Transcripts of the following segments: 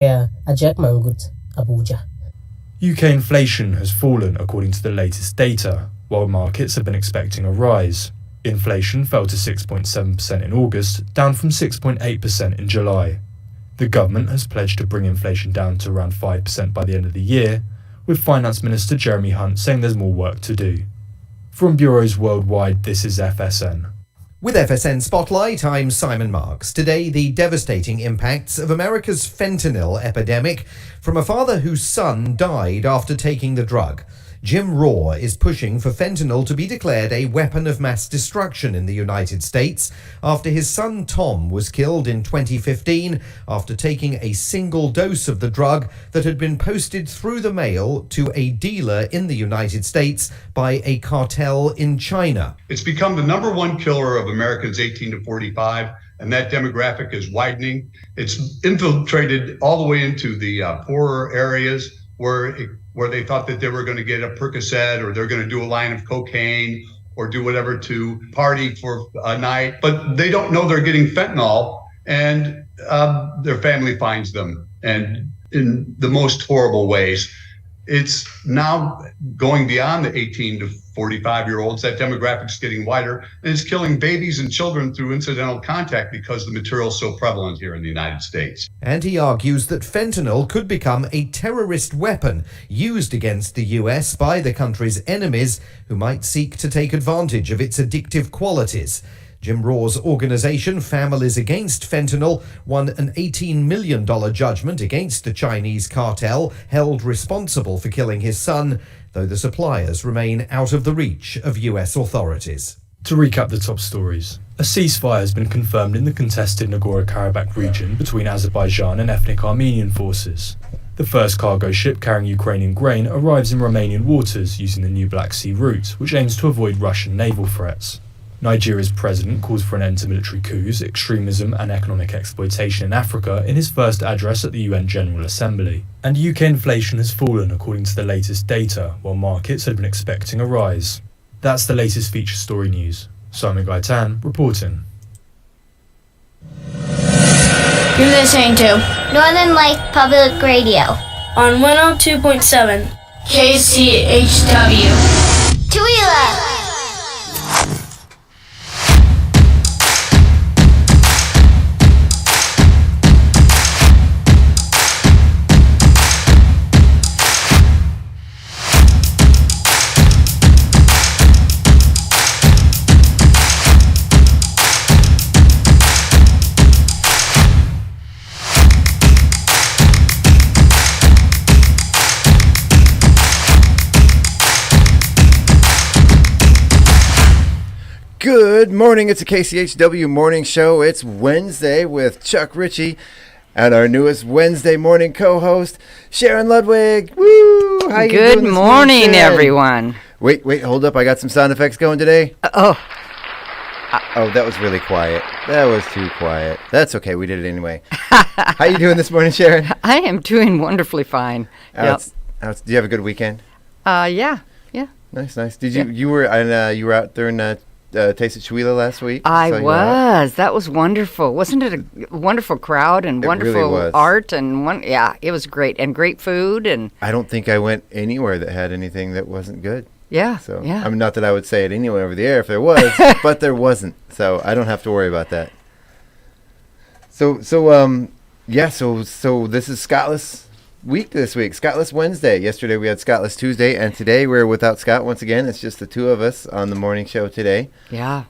Ajak Mangut, Abuja. UK inflation has fallen according to the latest data, while markets have been expecting a rise. Inflation fell to 6.7% in August, down from 6.8% in July. The government has pledged to bring inflation down to around 5% by the end of the year, with Finance Minister Jeremy Hunt saying there's more work to do. From bureaus worldwide, this is FSN. With FSN Spotlight, I'm Simon Marks. Today, the devastating impacts of America's fentanyl epidemic from a father whose son died after taking the drug. Jim Raw is pushing for fentanyl to be declared a weapon of mass destruction in the United States after his son Tom was killed in 2015 after taking a single dose of the drug that had been posted through the mail to a dealer in the United States by a cartel in China. It's become the number one killer of Americans 18 to 45, and that demographic is widening. It's infiltrated all the way into the poorer areas where they thought that they were going to get a Percocet or they're going to do a line of cocaine or do whatever to party for a night, but they don't know they're getting fentanyl, and their family finds them, and in the most horrible ways. It's now going beyond the 18 to 45-year-olds. That demographic's getting wider, and it's killing babies and children through incidental contact because the material is so prevalent here in the United States. And he argues that fentanyl could become a terrorist weapon used against the US by the country's enemies who might seek to take advantage of its addictive qualities. Jim Raw's organization, Families Against Fentanyl, won an $18 million judgment against the Chinese cartel held responsible for killing his son, though the suppliers remain out of the reach of US authorities. To recap the top stories, a ceasefire has been confirmed in the contested Nagorno-Karabakh region between Azerbaijan and ethnic Armenian forces. The first cargo ship carrying Ukrainian grain arrives in Romanian waters using the new Black Sea route, which aims to avoid Russian naval threats. Nigeria's president calls for an end to military coups, extremism and economic exploitation in Africa in his first address at the UN General Assembly. And UK inflation has fallen according to the latest data, while markets had been expecting a rise. That's the latest feature story news. Simon Gaitan reporting. You're listening to Northern Light Public Radio on 102.7 KCHW. Tooele. Good morning, it's a KCHW morning show. It's Wednesday with Chuck Ritchie and our newest Wednesday morning co-host, Sharon Ludwig. Woo! How you doing this morning, everyone. Wait, hold up. I got some sound effects going today. Oh, that was really quiet. That was too quiet. That's okay. We did it anyway. How you doing this morning, Sharon? I am doing wonderfully fine. Do you have a good weekend? Yeah. Nice. Did you you were out there in Taste of Tooele last week? I was. That was wonderful. Wasn't it a wonderful crowd and wonderful art and it was great and great food and. I don't think I went anywhere that had anything that wasn't good. Yeah. So yeah. I mean, not that I would say it anywhere over the air if there was, but there wasn't. So I don't have to worry about that. So this is Scottless week this week. Scottless Wednesday. Yesterday we had Scottless Tuesday, and today we're without Scott once again. It's just the two of us on the morning show today. Yeah.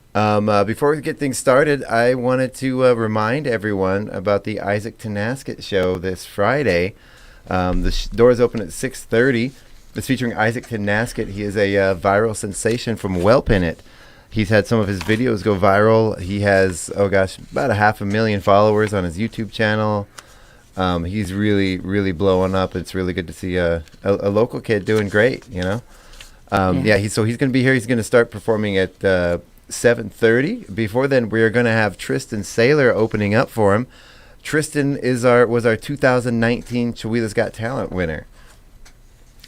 Before we get things started, I wanted to remind everyone about the Isaac Tenasket show this Friday. The doors open at 6:30. It's featuring Isaac Tenasket. He is a viral sensation from Wellpinit. He's had some of his videos go viral. He has, about 500,000 followers on his YouTube channel. He's really, really blowing up. It's really good to see a local kid doing great, you know. He's going to be here. He's going to start performing at 7:30. Before then, we are going to have Tristan Saylor opening up for him. Tristan was our 2019 Tooele's Got Talent winner.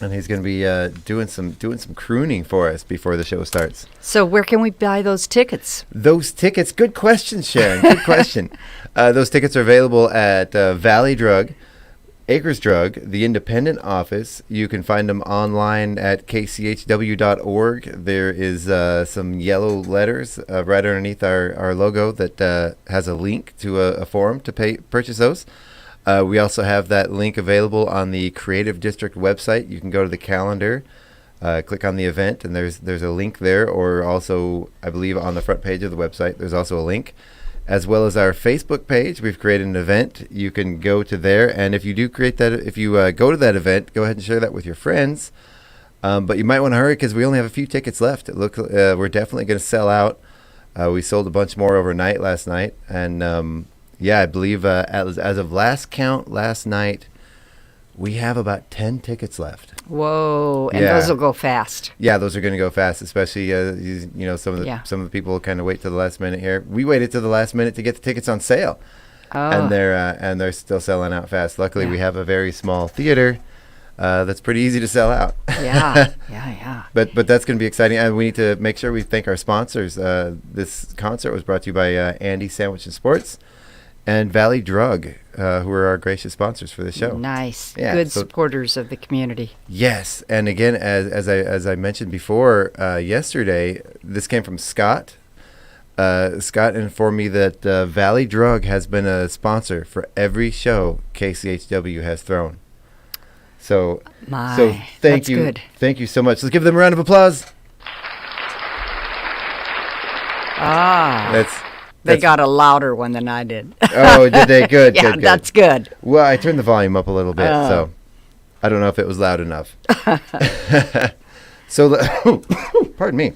And he's going to be doing some crooning for us before the show starts. So where can we buy those tickets? Those tickets, good question, Sharon. Good question. Those tickets are available at Valley Drug. Acres Drug, the independent office. You can find them online at kchw.org. There is some yellow letters right underneath our logo that has a link to a forum to purchase those. We also have that link available on the Creative District website. You can go to the calendar, click on the event, and there's a link there, or also, I believe, on the front page of the website, there's also a link. As well as our Facebook page, we've created an event. You can go to there, and if you do create that, if you go to that event, go ahead and share that with your friends. But you might want to hurry because we only have a few tickets left. We're definitely going to sell out. We sold a bunch more overnight last night, and I believe as of last count last night, we have about 10 tickets left. Whoa! And those will go fast. Yeah, those are going to go fast, especially some of the people kind of wait till the last minute here. We waited till the last minute to get the tickets on sale, and they're still selling out fast. Luckily, we have a very small theater that's pretty easy to sell out. Yeah. But that's going to be exciting, and we need to make sure we thank our sponsors. This concert was brought to you by Andy Sandwich and Sports and Valley Drug, who are our gracious sponsors for the show. Nice. Yeah, Good supporters of the community. Yes. And again, as I mentioned before, yesterday, this came from Scott. Scott informed me that Valley Drug has been a sponsor for every show KCHW has thrown. So thank you. Good. Thank you so much. Let's give them a round of applause. They got a louder one than I did. Oh, did they? Good. Yeah, good. That's good. Well, I turned the volume up a little bit, so I don't know if it was loud enough. Pardon me.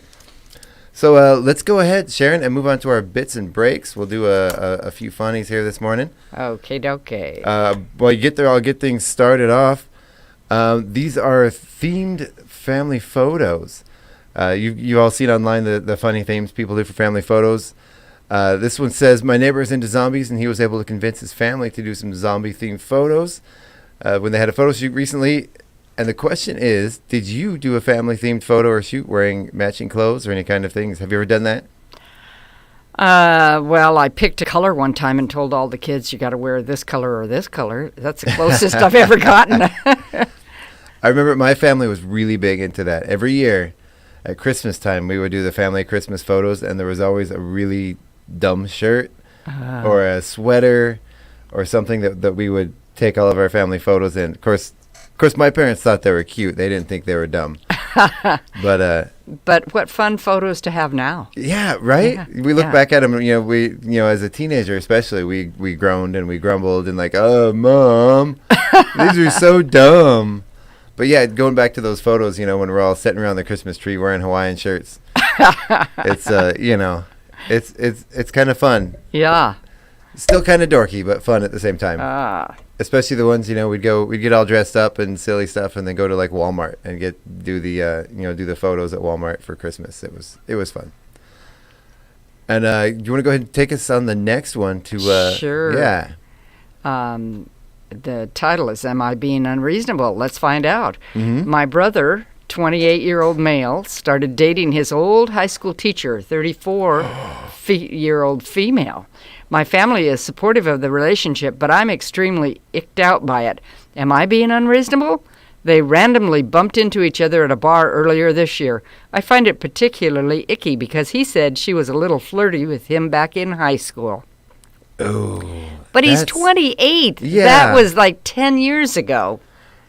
So let's go ahead, Sharon, and move on to our bits and breaks. We'll do a few funnies here this morning. Okay. While you get there, I'll get things started off. These are themed family photos. You all seen online the funny themes people do for family photos. This one says, my neighbor is into zombies, and he was able to convince his family to do some zombie-themed photos when they had a photo shoot recently. And the question is, did you do a family-themed photo or shoot wearing matching clothes or any kind of things? Have you ever done that? Well, I picked a color one time and told all the kids, you got to wear this color or this color. That's the closest I've ever gotten. I remember my family was really big into that. Every year at Christmas time, we would do the family Christmas photos, and there was always a really dumb shirt or a sweater or something that we would take all of our family photos in. Of course, my parents thought they were cute. They didn't think they were dumb. But what fun photos to have now. Yeah, right? Yeah, we look back at them, as a teenager especially, we groaned and we grumbled and like, oh, Mom, these are so dumb. But yeah, going back to those photos, when we're all sitting around the Christmas tree wearing Hawaiian shirts, it's, it's kind of fun. Yeah. Still kind of dorky, but fun at the same time. Especially the ones, we'd get all dressed up and silly stuff, and then go to like Walmart and do the photos at Walmart for Christmas. It was fun. And do you want to go ahead and take us on the next one to? Sure. Yeah. The title is "Am I Being Unreasonable?" Let's find out. Mm-hmm. My brother, 28-year-old male, started dating his old high school teacher, 34-year-old female. My family is supportive of the relationship, but I'm extremely icked out by it. Am I being unreasonable? They randomly bumped into each other at a bar earlier this year. I find it particularly icky because he said she was a little flirty with him back in high school. Oh. But he's 28. Yeah. That was like 10 years ago.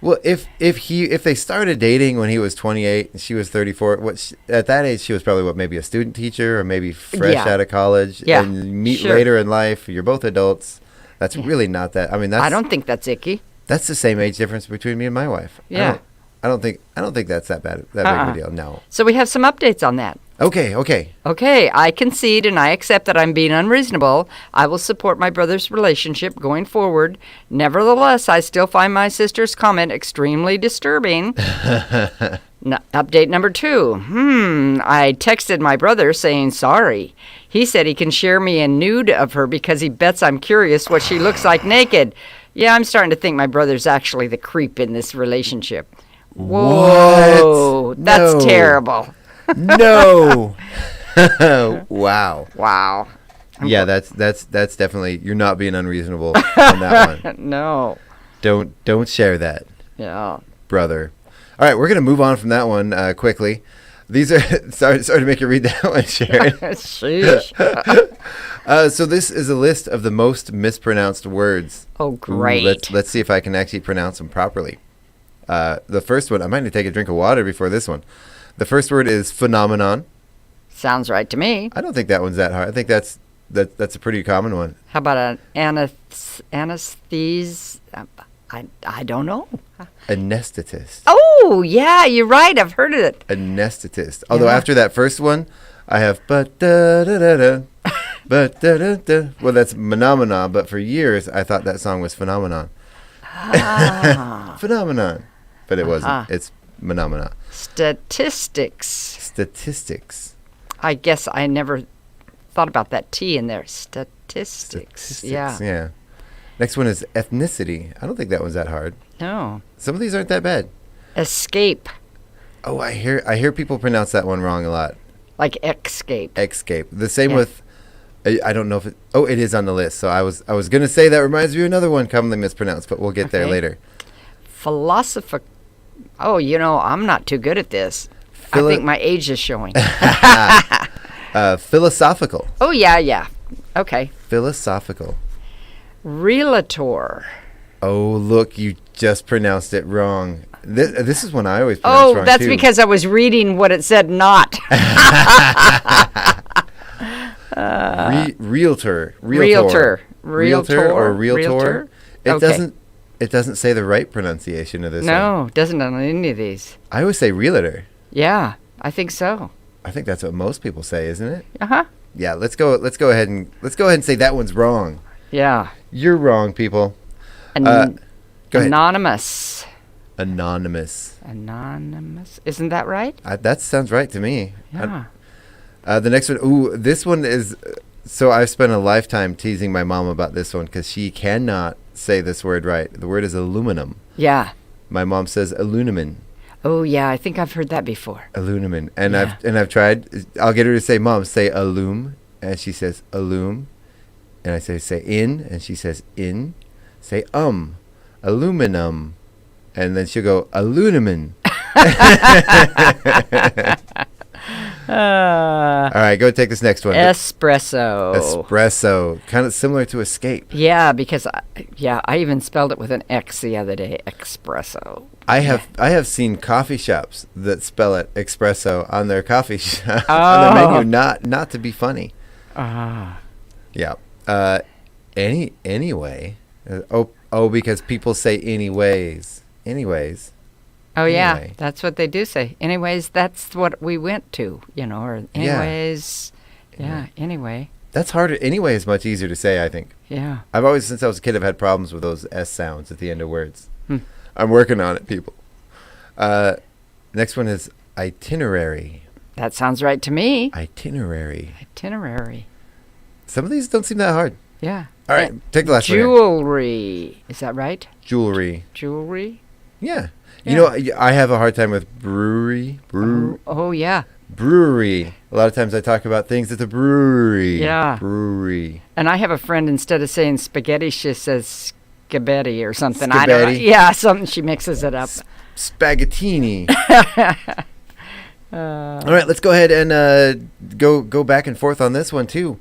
Well, if they started dating when he was 28 and she was 34, at that age she was probably maybe a student teacher or maybe fresh out of college. Yeah. And meet later in life. You're both adults. That's really not that. I mean, I don't think that's icky. That's the same age difference between me and my wife. Yeah. I don't think that's that big of a deal. No. So we have some updates on that. Okay. Okay, I concede and I accept that I'm being unreasonable. I will support my brother's relationship going forward. Nevertheless, I still find my sister's comment extremely disturbing. Update number 2. I texted my brother saying sorry. He said he can share me a nude of her because he bets I'm curious what she looks like naked. Yeah, I'm starting to think my brother's actually the creep in this relationship. Whoa, what? That's terrible. No. Wow. Yeah, that's definitely, you're not being unreasonable on that one. No. Don't share that, Yeah. brother. All right, we're gonna move on from that one quickly. These are sorry to make you read that one, Sharon. Sheesh. So this is a list of the most mispronounced words. Oh, great. Let's see if I can actually pronounce them properly. The first one, I might need to take a drink of water before this one. The first word is phenomenon. Sounds right to me. I don't think that one's that hard. I think that's a pretty common one. How about an anesthesia? I don't know. Anesthetist. Oh, yeah, you're right. I've heard of it. Anesthetist. Although Yeah. after that first one, I have but da da da da. But da da da. Well, that's Phenomena, but for years I thought that song was Phenomenon. Phenomenon. But it wasn't. It's Phenomena. Statistics. Statistics. I guess I never thought about that T in there. Statistics. Yeah. Yeah. Next one is ethnicity. I don't think that one's that hard. No. Some of these aren't that bad. Escape. Oh, I hear people pronounce that one wrong a lot. Like escape. Escape. The same Yeah. with I don't know if it. Oh, it is on the list. So I was gonna say that reminds me of another one commonly mispronounced, but we'll get there Okay. later. Philosopher. Oh, I'm not too good at this. I think my age is showing. Philosophical. Oh, yeah. Okay. Philosophical. Realtor. Oh, look, you just pronounced it wrong. This is one I always pronounce wrong Oh, that's too. because I was reading what it said not. Realtor. Realtor. Realtor or realtor. Realtor? It Okay. doesn't say the right pronunciation of this one. No, doesn't on any of these. I always say realtor. Yeah, I think so. I think that's what most people say, isn't it? Uh-huh. Yeah, let's go ahead and say that one's wrong. Yeah. You're wrong, people. An- Go ahead. Anonymous. Anonymous. Anonymous. Isn't that right? That sounds right to me. Yeah. The next one. Ooh, this one is. So I've spent a lifetime teasing my mom about this one because she cannot say this word right. The word is aluminum. Yeah. My mom says aluminum. Oh, yeah, I think I've heard that before. Aluminum. And Yeah. I've tried. I'll get her to say, "Mom, say alum," and she says alum. And I say in, and she says in. Say aluminum, and then she'll go aluminum. All right, go take this next one. Espresso. Espresso, kind of similar to escape. Yeah, because I even spelled it with an X the other day. Espresso. I have seen coffee shops that spell it espresso on their coffee shop Oh. on their menu, not to be funny. Ah. Yeah. Anyway. Because people say anyways. Anyways. Oh, yeah, Anyway. that's what they do say. Anyways, that's what we went to, or anyways. Yeah, anyway. That's harder. Anyway is much easier to say, I think. Yeah. I've always, since I was a kid, I've had problems with those S sounds at the end of words. Hmm. I'm working on it, people. Next one is itinerary. That sounds right to me. Itinerary. Itinerary. Some of these don't seem that hard. Yeah. All right, take the last one. Here. Jewelry. Is that right? Jewelry. Jewelry? Yeah. Yeah. You know, I have a hard time with brewery. Oh, yeah. Brewery. A lot of times I talk about things at the brewery. Yeah. Brewery. And I have a friend, instead of saying spaghetti, she says spaghetti or something. I don't know. Spaghetti. Yeah, something. She mixes it up. Spaghettini. All right, let's go ahead and go back and forth on this one too.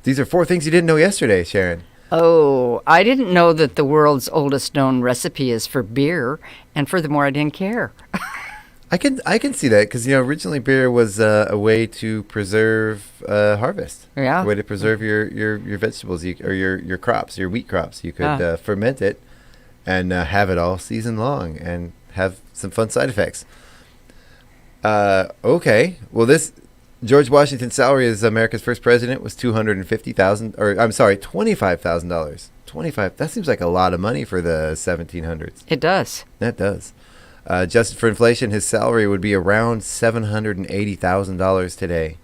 These are 4 things you didn't know yesterday, Sharon. Oh, I didn't know that the world's oldest known recipe is for beer, and furthermore, I didn't care. I can see that because originally beer was a way to preserve harvest. Yeah. A way to preserve your vegetables or your crops, your wheat crops. You could ferment it and have it all season long and have some fun side effects. Okay. Well, this George Washington's salary as America's first president was $25,000. 25. That seems like a lot of money for the 1700s. It does. That does. Adjusted for inflation, his salary would be around $780,000 today.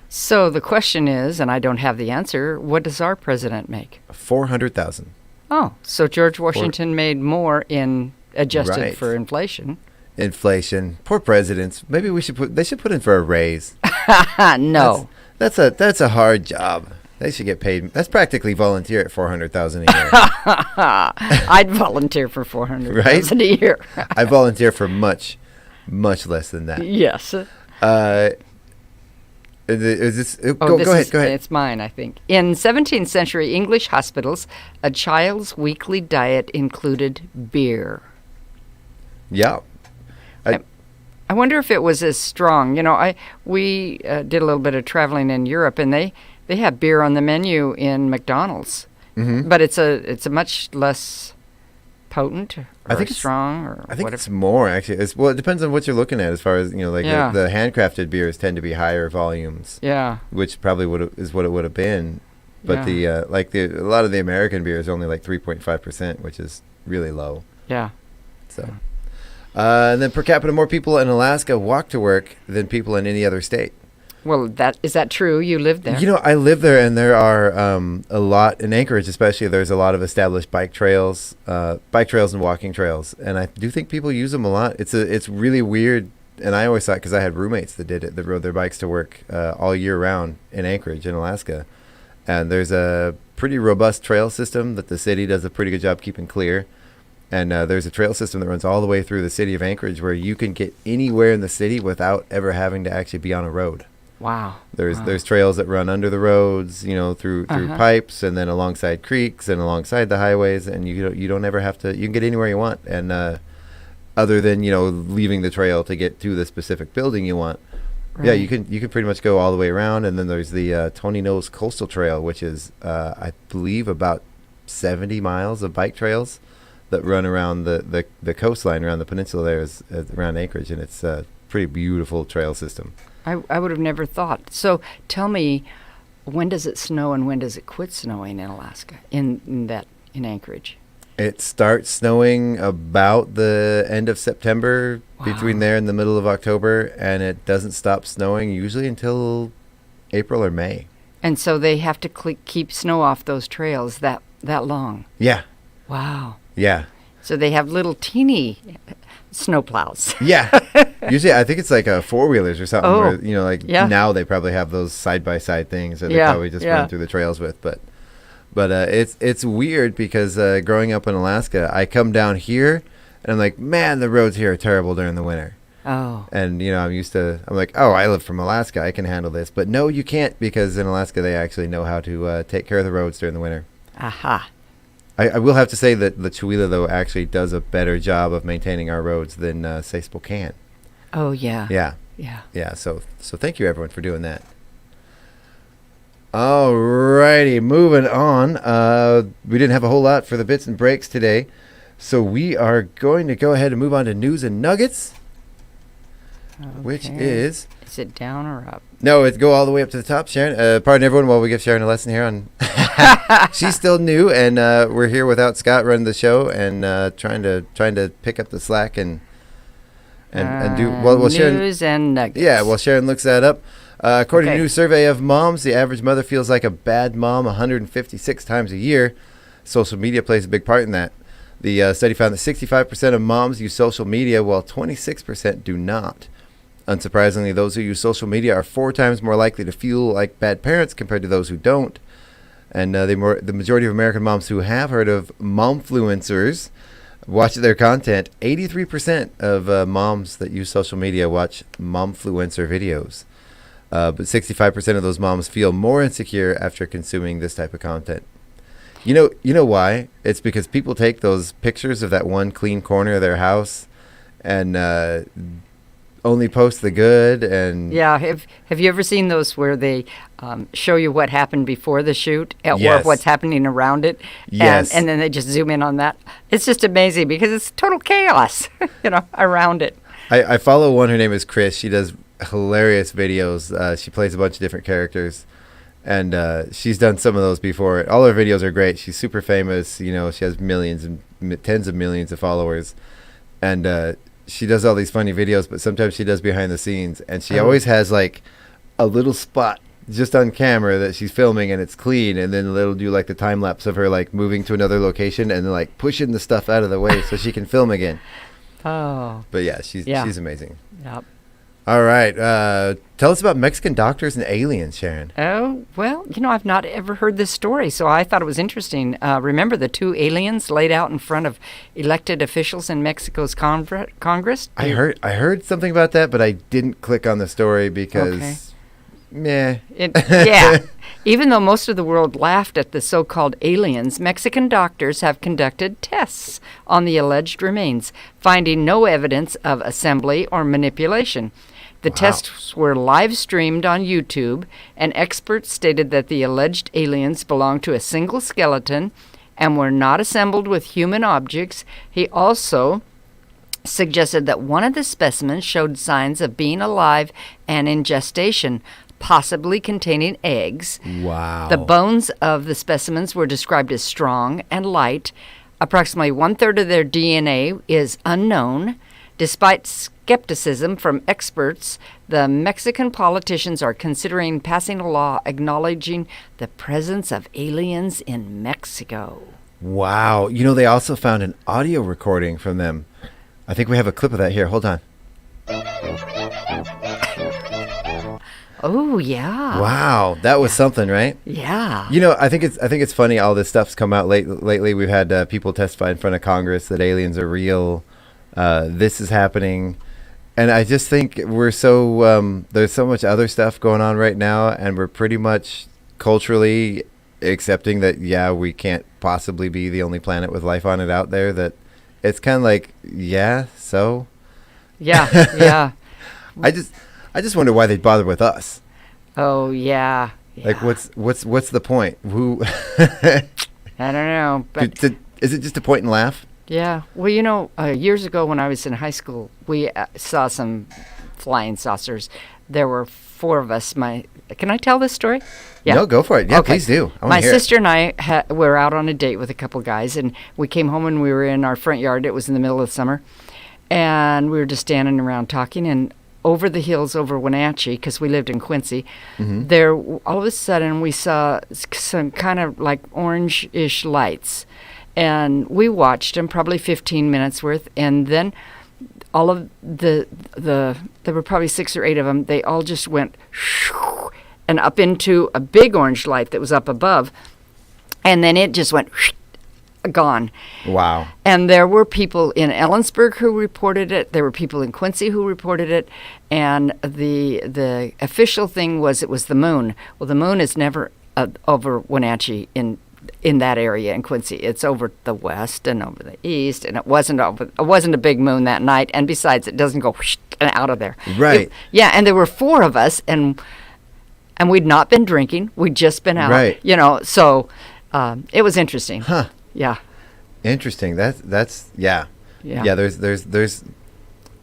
So the question is, and I don't have the answer, what does our president make? $400,000. Oh, so George Washington made more in adjusted Right. for inflation. Inflation. Poor presidents. Maybe they should put in for a raise. No. That's a hard job. They should get paid. That's practically volunteer at $400,000 a year. I'd volunteer for $400,000 a year. I volunteer for much less than that. Yes. Is this? Go ahead. It's mine, I think. In 17th century English hospitals, a child's weekly diet included beer. Yeah. I wonder if it was as strong. We did a little bit of traveling in Europe, and they have beer on the menu in McDonald's, but it's a much less potent or I think strong or I think whatever. it's more actually. It depends on what you're looking at as far as the handcrafted beers tend to be higher volumes. Yeah. Which probably is what it would have been, but a lot of the American beer is only like 3.5%, which is really low. Yeah. So, and then per capita, more people in Alaska walk to work than people in any other state. Well, is that true? You lived there. I live there, and there are a lot in Anchorage, especially. There's a lot of established bike trails and walking trails, and I do think people use them a lot. It's really weird, and I always thought because I had roommates that did it, that rode their bikes to work all year round in Anchorage, in Alaska, and there's a pretty robust trail system that the city does a pretty good job keeping clear. And there's a trail system that runs all the way through the city of Anchorage where you can get anywhere in the city without ever having to actually be on a road. Wow. There's trails that run under the roads, through pipes and then alongside creeks and alongside the highways, and you don't ever have to. You can get anywhere you want, and other than leaving the trail to get to the specific building you want. Right. Yeah, you can pretty much go all the way around, and then there's the Tony Nose Coastal Trail, which is I believe about 70 miles of bike trails that run around the coastline around the peninsula there around Anchorage, and it's a pretty beautiful trail system. I would have never thought. So tell me, when does it snow and when does it quit snowing in Alaska, in Anchorage? It starts snowing about the end of September, between there and the middle of October, and it doesn't stop snowing usually until April or May. And so they have to keep snow off those trails that long? Yeah. Wow. Yeah. So they have little teeny snow plows. Yeah. Usually I think it's like four-wheelers or something where, now they probably have those side-by-side things that they probably just run through the trails with. But it's weird because growing up in Alaska, I come down here and I'm like, man, the roads here are terrible during the winter. Oh. And, I'm like, oh, I live from Alaska. I can handle this. But no, you can't, because in Alaska they actually know how to take care of the roads during the winter. Aha. I will have to say that the Chewelah, though, actually does a better job of maintaining our roads than, say, Spokane. Oh, yeah. Yeah. Yeah. Yeah, so thank you, everyone, for doing that. All righty, moving on. We didn't have a whole lot for the bits and breaks today, so we are going to go ahead and move on to News and Nuggets, which is... Is it down or up? No, it's go all the way up to the top, Sharon. Pardon everyone while we give Sharon a lesson here on... She's still new, and we're here without Scott running the show and trying to pick up the slack and do well. Sharon, News and Nuggets. Yeah, well, Sharon looks that up. According to a new survey of moms, the average mother feels like a bad mom 156 times a year. Social media plays a big part in that. The study found that 65% of moms use social media, while 26% do not. Unsurprisingly, those who use social media are 4 times more likely to feel like bad parents compared to those who don't. And the majority of American moms who have heard of momfluencers watch their content. 83% of moms that use social media watch momfluencer videos. But 65% of those moms feel more insecure after consuming this type of content. You know why? It's because people take those pictures of that one clean corner of their house and only post the good. And yeah, have you ever seen those where they show you what happened before the shoot or what's happening around it? Yes. And then they just zoom in on that. It's just amazing because it's total chaos, around it. I follow one. Her name is Chris. She does hilarious videos. She plays a bunch of different characters, and she's done some of those before. All her videos are great. She's super famous. She has millions and tens of millions of followers, and she does all these funny videos, but sometimes she does behind the scenes, and she always has like a little spot just on camera that she's filming, and it's clean, and then they'll do like the time lapse of her like moving to another location and then like pushing the stuff out of the way so she can film again. Oh. But yeah, she's amazing. Yep. All right. Tell us about Mexican doctors and aliens, Sharon. Oh, well, I've not ever heard this story, so I thought it was interesting. Remember the two aliens laid out in front of elected officials in Mexico's Congress? I heard something about that, but I didn't click on the story because, meh. Yeah. Even though most of the world laughed at the so-called aliens, Mexican doctors have conducted tests on the alleged remains, finding no evidence of assembly or manipulation. The tests were live streamed on YouTube, and experts stated that the alleged aliens belonged to a single skeleton and were not assembled with human objects. He also suggested that one of the specimens showed signs of being alive and in gestation, possibly containing eggs. Wow. The bones of the specimens were described as strong and light. Approximately 1/3 of their DNA is unknown. Despite skepticism from experts, the Mexican politicians are considering passing a law acknowledging the presence of aliens in Mexico. Wow. They also found an audio recording from them. I think we have a clip of that here. Hold on. Oh, yeah. Wow, that was something, right? Yeah. I think it's funny. All this stuff's come out lately. We've had people testify in front of Congress that aliens are real. This is happening, and I just think we're so there's so much other stuff going on right now, and we're pretty much culturally accepting that we can't possibly be the only planet with life on it out there. That it's kind of like so. Yeah. I just wonder why they bother with us. Oh, yeah. Like, what's the point? Who? I don't know. But is it just to point and laugh? yeah. Well, years ago when I was in high school, we saw some flying saucers. There were 4 of us. Can I tell this story? Yeah. No, go for it. Yeah, Okay. please do. My sister and I were out on a date with a couple guys, and we came home and we were in our front yard. It was in the middle of summer, and we were just standing around talking, and over the hills over Wenatchee, because we lived in Quincy, there all of a sudden we saw some kind of like orange-ish lights, and we watched them, probably 15 minutes worth, and then all of there were probably 6 or 8 of them. They all just went shoo, and up into a big orange light that was up above, and then it just went shoo, gone. Wow. And there were people in Ellensburg who reported it. There were people in Quincy who reported it. And the official thing was it was the moon. Well, the moon is never over Wenatchee in that area in Quincy. It's over the west and over the east, and it wasn't a big moon that night. And besides, it doesn't go whoosh, and out of there. Right. And there were 4 of us, and we'd not been drinking. We'd just been out. Right. So it was interesting. Huh. Yeah. Interesting. That's yeah. Yeah. There's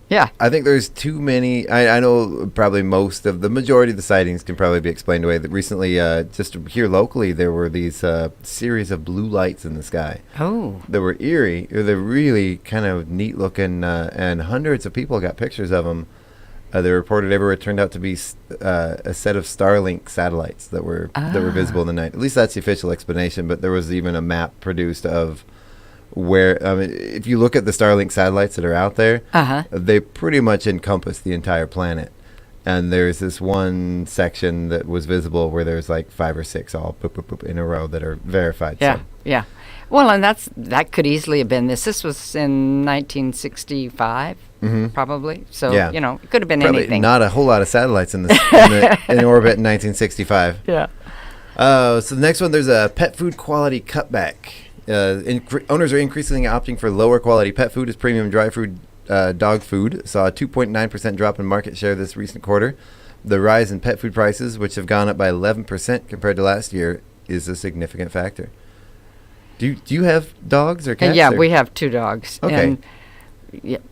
Yeah. I think there's too many. I know probably the majority of the sightings can probably be explained away. That recently, just here locally, there were these series of blue lights in the sky. Oh. They were eerie. They're really kind of neat looking, and hundreds of people got pictures of them. They reported everywhere. It turned out to be a set of Starlink satellites that were visible in the night. At least that's the official explanation. But there was even a map produced of where, if you look at the Starlink satellites that are out there, they pretty much encompass the entire planet. And there's this one section that was visible where there's like 5 or 6 all boop, boop, boop in a row that are verified. Yeah. So. Yeah. Well, and that could easily have been this. This was in 1965. Probably. So, it could have been probably anything. Not a whole lot of satellites in orbit in 1965. Yeah. So the next one, there's a pet food quality cutback. Owners are increasingly opting for lower quality pet food as premium dry food dog food saw a 2.9% drop in market share this recent quarter. The rise in pet food prices, which have gone up by 11% compared to last year, is a significant factor. Do you have dogs or cats? Yeah, we have 2 dogs. Okay. And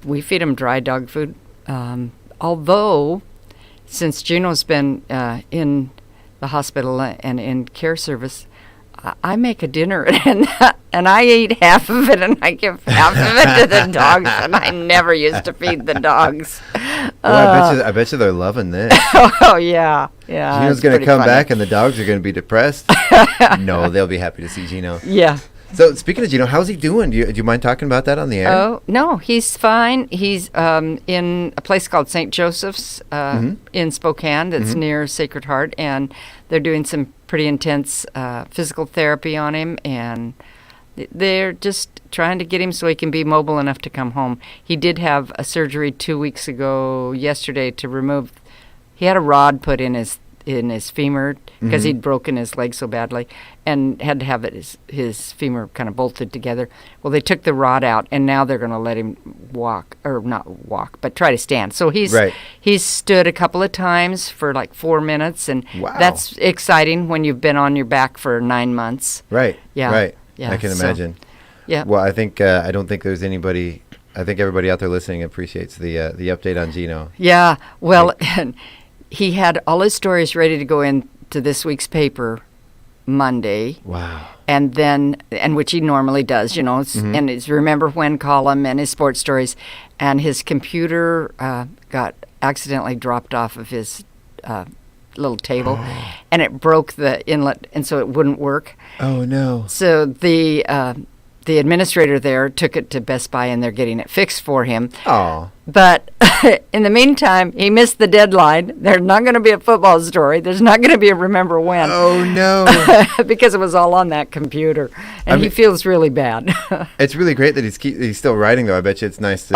we feed them dry dog food. Although, since Juno's been in the hospital and in care service, I make a dinner and I eat half of it and I give half of it to the dogs, and I never used to feed the dogs. I bet you they're loving this. Oh yeah. Gino's going to come back and the dogs are going to be depressed. No, they'll be happy to see Gino. Yeah. So speaking of Gino, how's he doing? Do you mind talking about that on the air? Oh, no, he's fine. He's in a place called St. Joseph's in Spokane that's near Sacred Heart, and they're doing some pretty intense physical therapy on him, and they're just trying to get him so he can be mobile enough to come home. He did have a surgery 2 weeks ago, yesterday, to remove. He had a rod put in his femur because he'd broken his leg so badly and had to have his femur kind of bolted together. Well, they took the rod out, and now they're going to let him walk, or not walk, but try to stand. So he's stood a couple of times for like 4 minutes, and that's exciting when you've been on your back for 9 months. Right. Yeah. Right. Yeah. I can imagine. Yeah. Well, I think I don't think there's anybody. I think everybody out there listening appreciates the update on Gino. Yeah. Well, and he had all his stories ready to go into this week's paper Monday. Wow. And which he normally does, and his Remember When column and his sports stories. And his computer got accidentally dropped off of his little table, and it broke the inlet, and so it wouldn't work. Oh, no. So the administrator there took it to Best Buy, and they're getting it fixed for him. Oh. But in the meantime, he missed the deadline. There's not going to be a football story. There's not going to be a Remember When. Oh, no. Because it was all on that computer. And he feels really bad. It's really great that he's still writing, though. I bet you it's nice to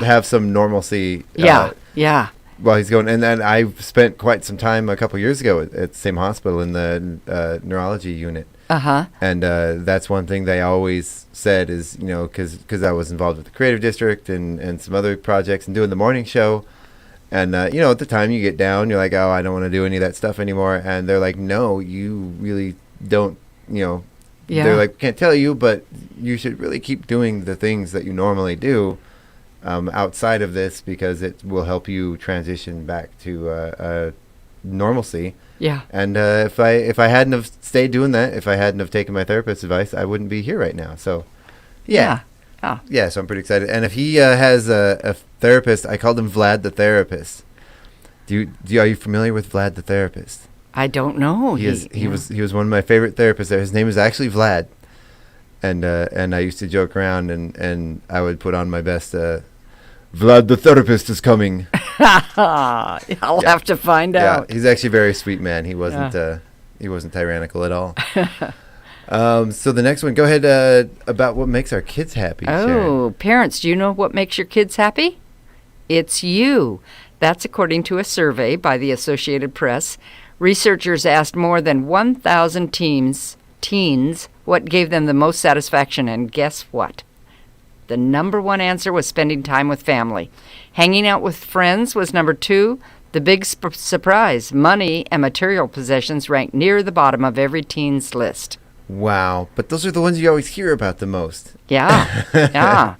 have some normalcy. Yeah. While he's going. And then I spent quite some time a couple years ago at the same hospital in the neurology unit. Uh-huh. And that's one thing they always said is, because I was involved with the creative district and some other projects and doing the morning show. And, at the time you get down, you're like, oh, I don't want to do any of that stuff anymore. And they're like, no, you really don't, They're like, can't tell you, but you should really keep doing the things that you normally do outside of this, because it will help you transition back to normalcy. Yeah. And if I hadn't have stayed doing that, if I hadn't have taken my therapist's advice, I wouldn't be here right now. So, yeah. Oh. Yeah, so I'm pretty excited. And if he has a therapist, I called him Vlad the Therapist. Are you familiar with Vlad the Therapist? I don't know. He was one of my favorite therapists there. His name is actually Vlad. And I used to joke around, and I would put on my best Vlad the Therapist is coming. I'll have to find out. Yeah, he's actually a very sweet man. He wasn't tyrannical at all. So the next one, go ahead, about what makes our kids happy. Oh, Sharon. Parents, do you know what makes your kids happy? It's you. That's according to a survey by the Associated Press. Researchers asked more than 1,000 teens what gave them the most satisfaction, and guess what? The number one answer was spending time with family. Hanging out with friends was number 2. The big surprise, money and material possessions ranked near the bottom of every teen's list. Wow, but those are the ones you always hear about the most. Yeah, yeah.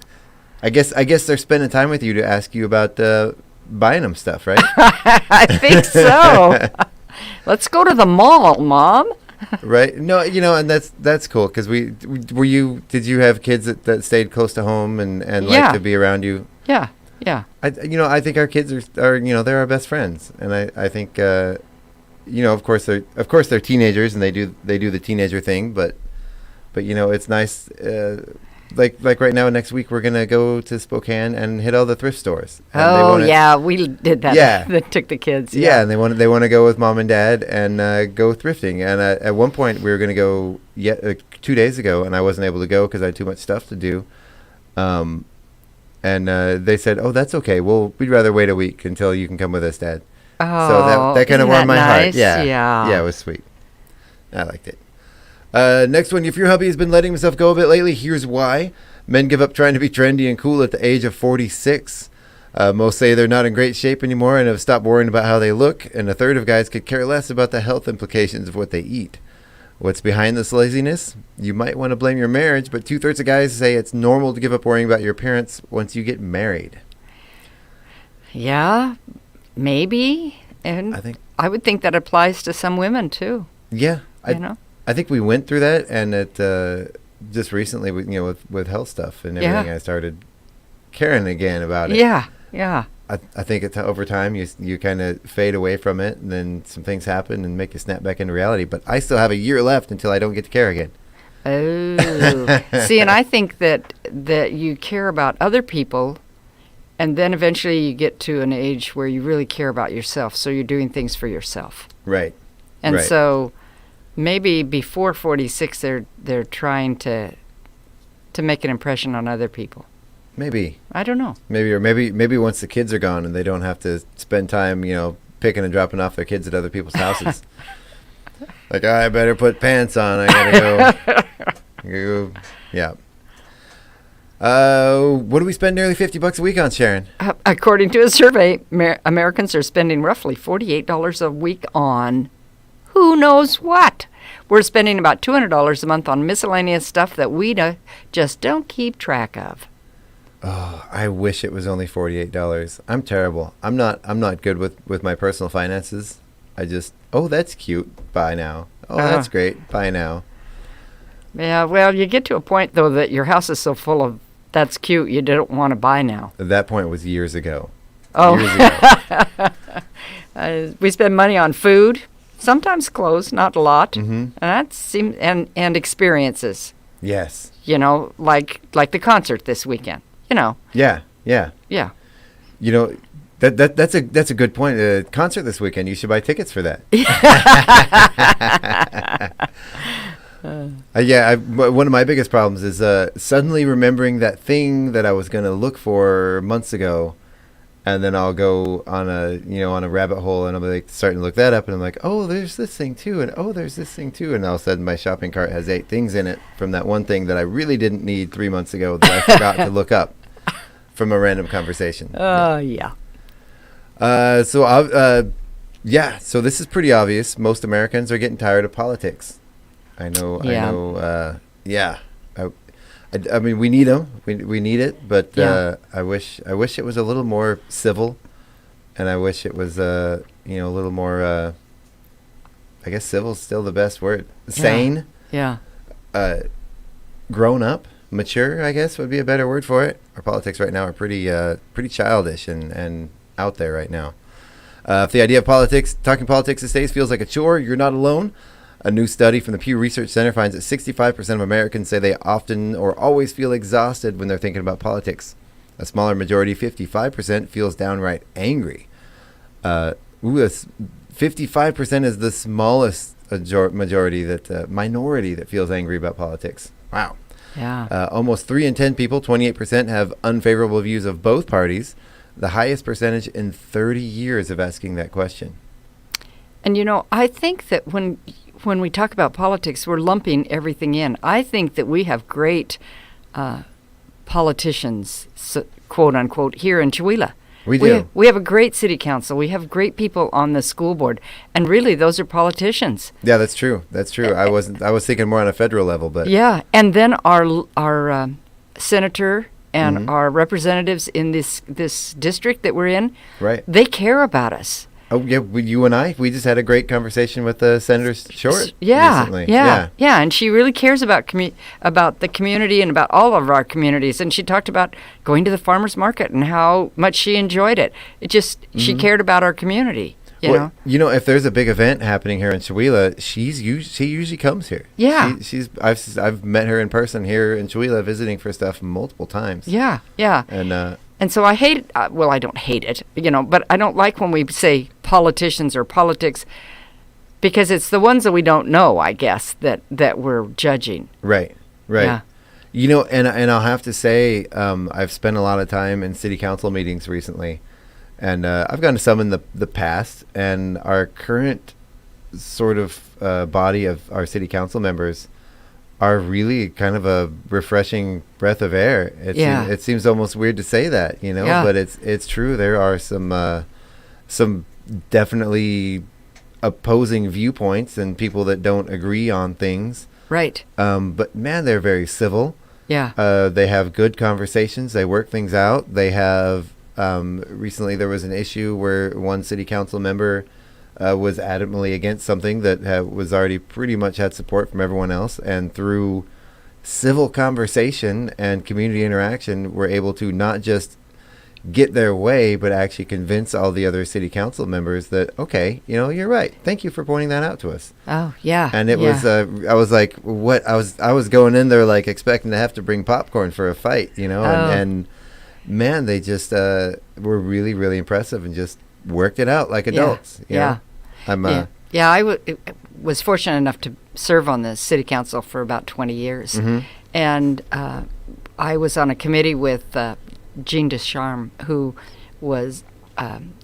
I guess they're spending time with you to ask you about buying them stuff, right? I think so. Let's go to the mall, Mom. Right. No, and that's cool, because did you have kids that stayed close to home and like to be around you? Yeah. I think our kids are they're our best friends, and I think of course they're teenagers and they do the teenager thing, but it's nice. Like right now, next week we're gonna go to Spokane and hit all the thrift stores. And we did that. Yeah, that took the kids. Yeah, and they want to go with Mom and Dad and go thrifting. And at one point we were gonna go 2 days ago, and I wasn't able to go because I had too much stuff to do. And they said, "Oh, that's okay. We'd rather wait a week until you can come with us, Dad." Oh, so that kind of warmed my heart. Yeah, yeah, it was sweet. I liked it. Next one, if your hubby has been letting himself go a bit lately, here's why. Men give up trying to be trendy and cool at the age of 46. Most say they're not in great shape anymore and have stopped worrying about how they look, and a third of guys could care less about the health implications of what they eat. What's behind this laziness? You might want to blame your marriage, but 2/3 of guys say it's normal to give up worrying about your appearance once you get married. Yeah, maybe. And I would think that applies to some women too. Yeah. I think we went through that, and it just recently, with health stuff and everything, I started caring again about it. Yeah. I think it's over time you kind of fade away from it, and then some things happen and make you snap back into reality. But I still have a year left until I don't get to care again. Oh, see, and I think that you care about other people, and then eventually you get to an age where you really care about yourself. So you're doing things for yourself, Right. and Right. so maybe before 46, they're trying to make an impression on other people. Maybe. I don't know. Maybe once the kids are gone and they don't have to spend time, picking and dropping off their kids at other people's houses. Like, I better put pants on. I gotta go. Yeah. What do we spend nearly $50 a week on, Sharon? According to a survey, Americans are spending roughly $48 a week on who knows what. We're spending about $200 a month on miscellaneous stuff that we just don't keep track of. Oh, I wish it was only $48. I'm terrible. I'm not good with my personal finances. I just, that's cute. Buy now. Oh, that's great. Buy now. Yeah, well, you get to a point, though, that your house is so full of that's cute, you don't want to buy now. That point was years ago. Oh. Years ago. We spend money on food, sometimes clothes, not a lot, Mhm. and that seems and experiences. Yes. Like the concert this weekend. Yeah. Yeah. Yeah. That's a good point. Concert this weekend. You should buy tickets for that. One of my biggest problems is suddenly remembering that thing that I was going to look for months ago, and then I'll go on a rabbit hole, and I'll be like starting to look that up, and I'm like, oh, there's this thing too, and oh, there's this thing too, and all of a sudden my shopping cart has 8 things in it from that one thing that I really didn't need 3 months ago that I forgot to look up from a random conversation. Yeah. So this is pretty obvious. Most Americans are getting tired of politics. I know. I mean, we need them. We need it, but I wish it was a little more civil, and I wish it was a little more. I guess civil's still the best word. Sane. Yeah. Grown up, mature, I guess would be a better word for it. Our politics right now are pretty childish and out there right now. If the idea of talking politics these days feels like a chore, you're not alone. A new study from the Pew Research Center finds that 65% of Americans say they often or always feel exhausted when they're thinking about politics. A smaller majority, 55%, feels downright angry. 55% is the smallest minority that feels angry about politics. Wow. Yeah. Almost 3 in 10 people, 28%, have unfavorable views of both parties, the highest percentage in 30 years of asking that question. And I think that when we talk about politics, we're lumping everything in. I think that we have great politicians, quote unquote, here in Chihuahua. We do. We have a great city council. We have great people on the school board, and really, those are politicians. Yeah, that's true. That's true. I was thinking more on a federal level, but yeah. And then our senator and our representatives in this district that we're in, right? They care about us. Oh yeah, you and we just had a great conversation with Senator Short recently. Yeah, and she really cares about the community and about all of our communities. And she talked about going to the farmers market and how much she enjoyed it. She cared about our community. You know, if there's a big event happening here in Chihuahua, she usually comes here. Yeah, I've met her in person here in Chihuahua, visiting for stuff multiple times. Yeah. And so I hate it. Well, I don't hate it, but I don't like when we say politicians or politics, because it's the ones that we don't know, I guess, that we're judging. Right. Yeah. And I'll have to say, I've spent a lot of time in city council meetings recently, and I've gone to some in the past, and our current sort of body of our city council members are really kind of a refreshing breath of air. It seems almost weird to say that, but it's true. There are some definitely opposing viewpoints and people that don't agree on things. Right. But man, they're very civil. Yeah. They have good conversations. They work things out. They have recently there was an issue where one city council member was adamantly against something that was already pretty much had support from everyone else, and through civil conversation and community interaction, we're able to not just get their way, but actually convince all the other city council members that, okay, you're right. Thank you for pointing that out to us. Oh, yeah. And it was, I was like, what? I was going in there like expecting to have to bring popcorn for a fight, and man, they just were really, really impressive and just worked it out like adults. Yeah. I'm was fortunate enough to serve on the city council for about 20 years. Mm-hmm. And I was on a committee with Jean Descharmes, who was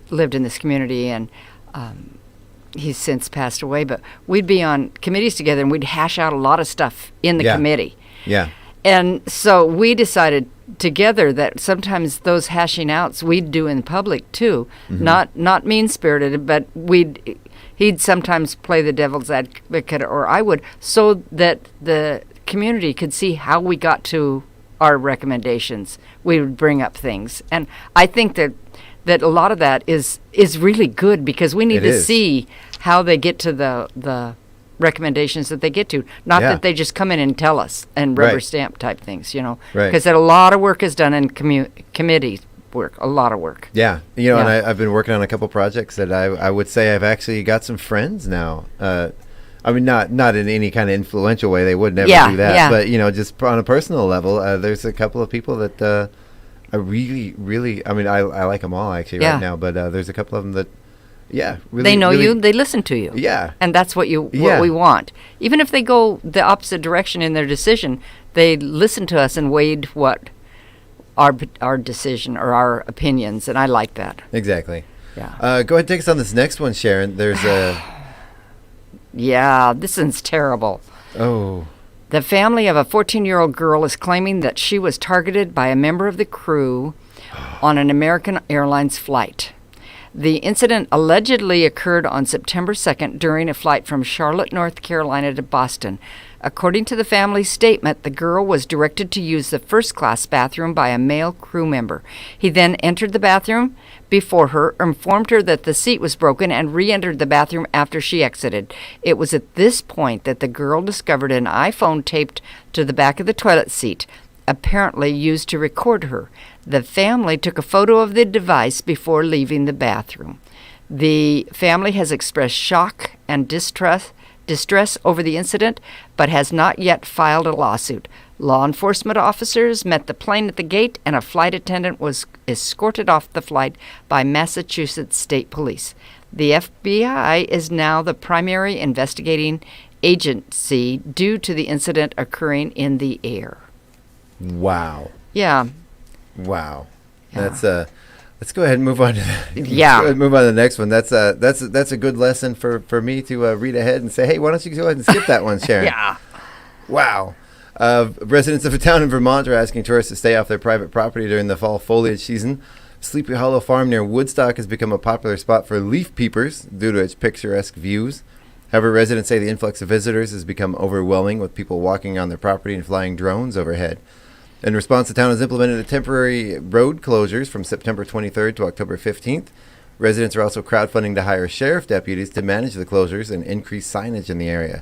lived in this community, and he's since passed away. But we'd be on committees together, and we'd hash out a lot of stuff in the committee. Yeah. And so we decided together that sometimes those hashing outs we'd do in public too, not mean-spirited, but he'd sometimes play the devil's advocate, or I would, so that the community could see how we got to our recommendations. We would bring up things, and I think that a lot of that is really good, because we need to see how they get to the recommendations that they get to, not that they just come in and tell us and rubber stamp type things, because a lot of work is done in committee work, a lot of work. Yeah, and I've been working on a couple projects that I would say I've actually got some friends now. I mean, not in any kind of influential way. They would never do that. But just on a personal level, there's a couple of people that I really, really. I mean, I like them all actually right now. But there's a couple of them that, really. They know really, you. They listen to you. Yeah. And that's what we want. Even if they go the opposite direction in their decision, they listen to us and weighed what our decision or our opinions, and I like that. Exactly. Yeah. Go ahead and take us on this next one, Sharon. There's a. Yeah, this one's terrible. Oh. The family of a 14-year-old girl is claiming that she was targeted by a member of the crew on an American Airlines flight. The incident allegedly occurred on September 2nd during a flight from Charlotte, North Carolina to Boston. According to the family's statement, the girl was directed to use the first-class bathroom by a male crew member. He then entered the bathroom before her, informed her that the seat was broken, and re-entered the bathroom after she exited. It was at this point that the girl discovered an iPhone taped to the back of the toilet seat, apparently used to record her. The family took a photo of the device before leaving the bathroom. The family has expressed shock and distress over the incident, but has not yet filed a lawsuit. Law enforcement officers met the plane at the gate, and a flight attendant was escorted off the flight by Massachusetts State Police. The FBI is now the primary investigating agency due to the incident occurring in the air. Wow. Yeah. Wow. Yeah. That's let's go ahead and move on to that. Yeah. Let's go ahead and move on to the next one. That's a good lesson for me to read ahead and say, hey, why don't you go ahead and skip that one, Sharon? Yeah. Wow. Residents of a town in Vermont are asking tourists to stay off their private property during the fall foliage season. Sleepy Hollow Farm near Woodstock has become a popular spot for leaf peepers due to its picturesque views. However, residents say the influx of visitors has become overwhelming, with people walking on their property and flying drones overhead. In response, the town has implemented temporary road closures from September 23rd to October 15th. Residents are also crowdfunding to hire sheriff deputies to manage the closures and increase signage in the area.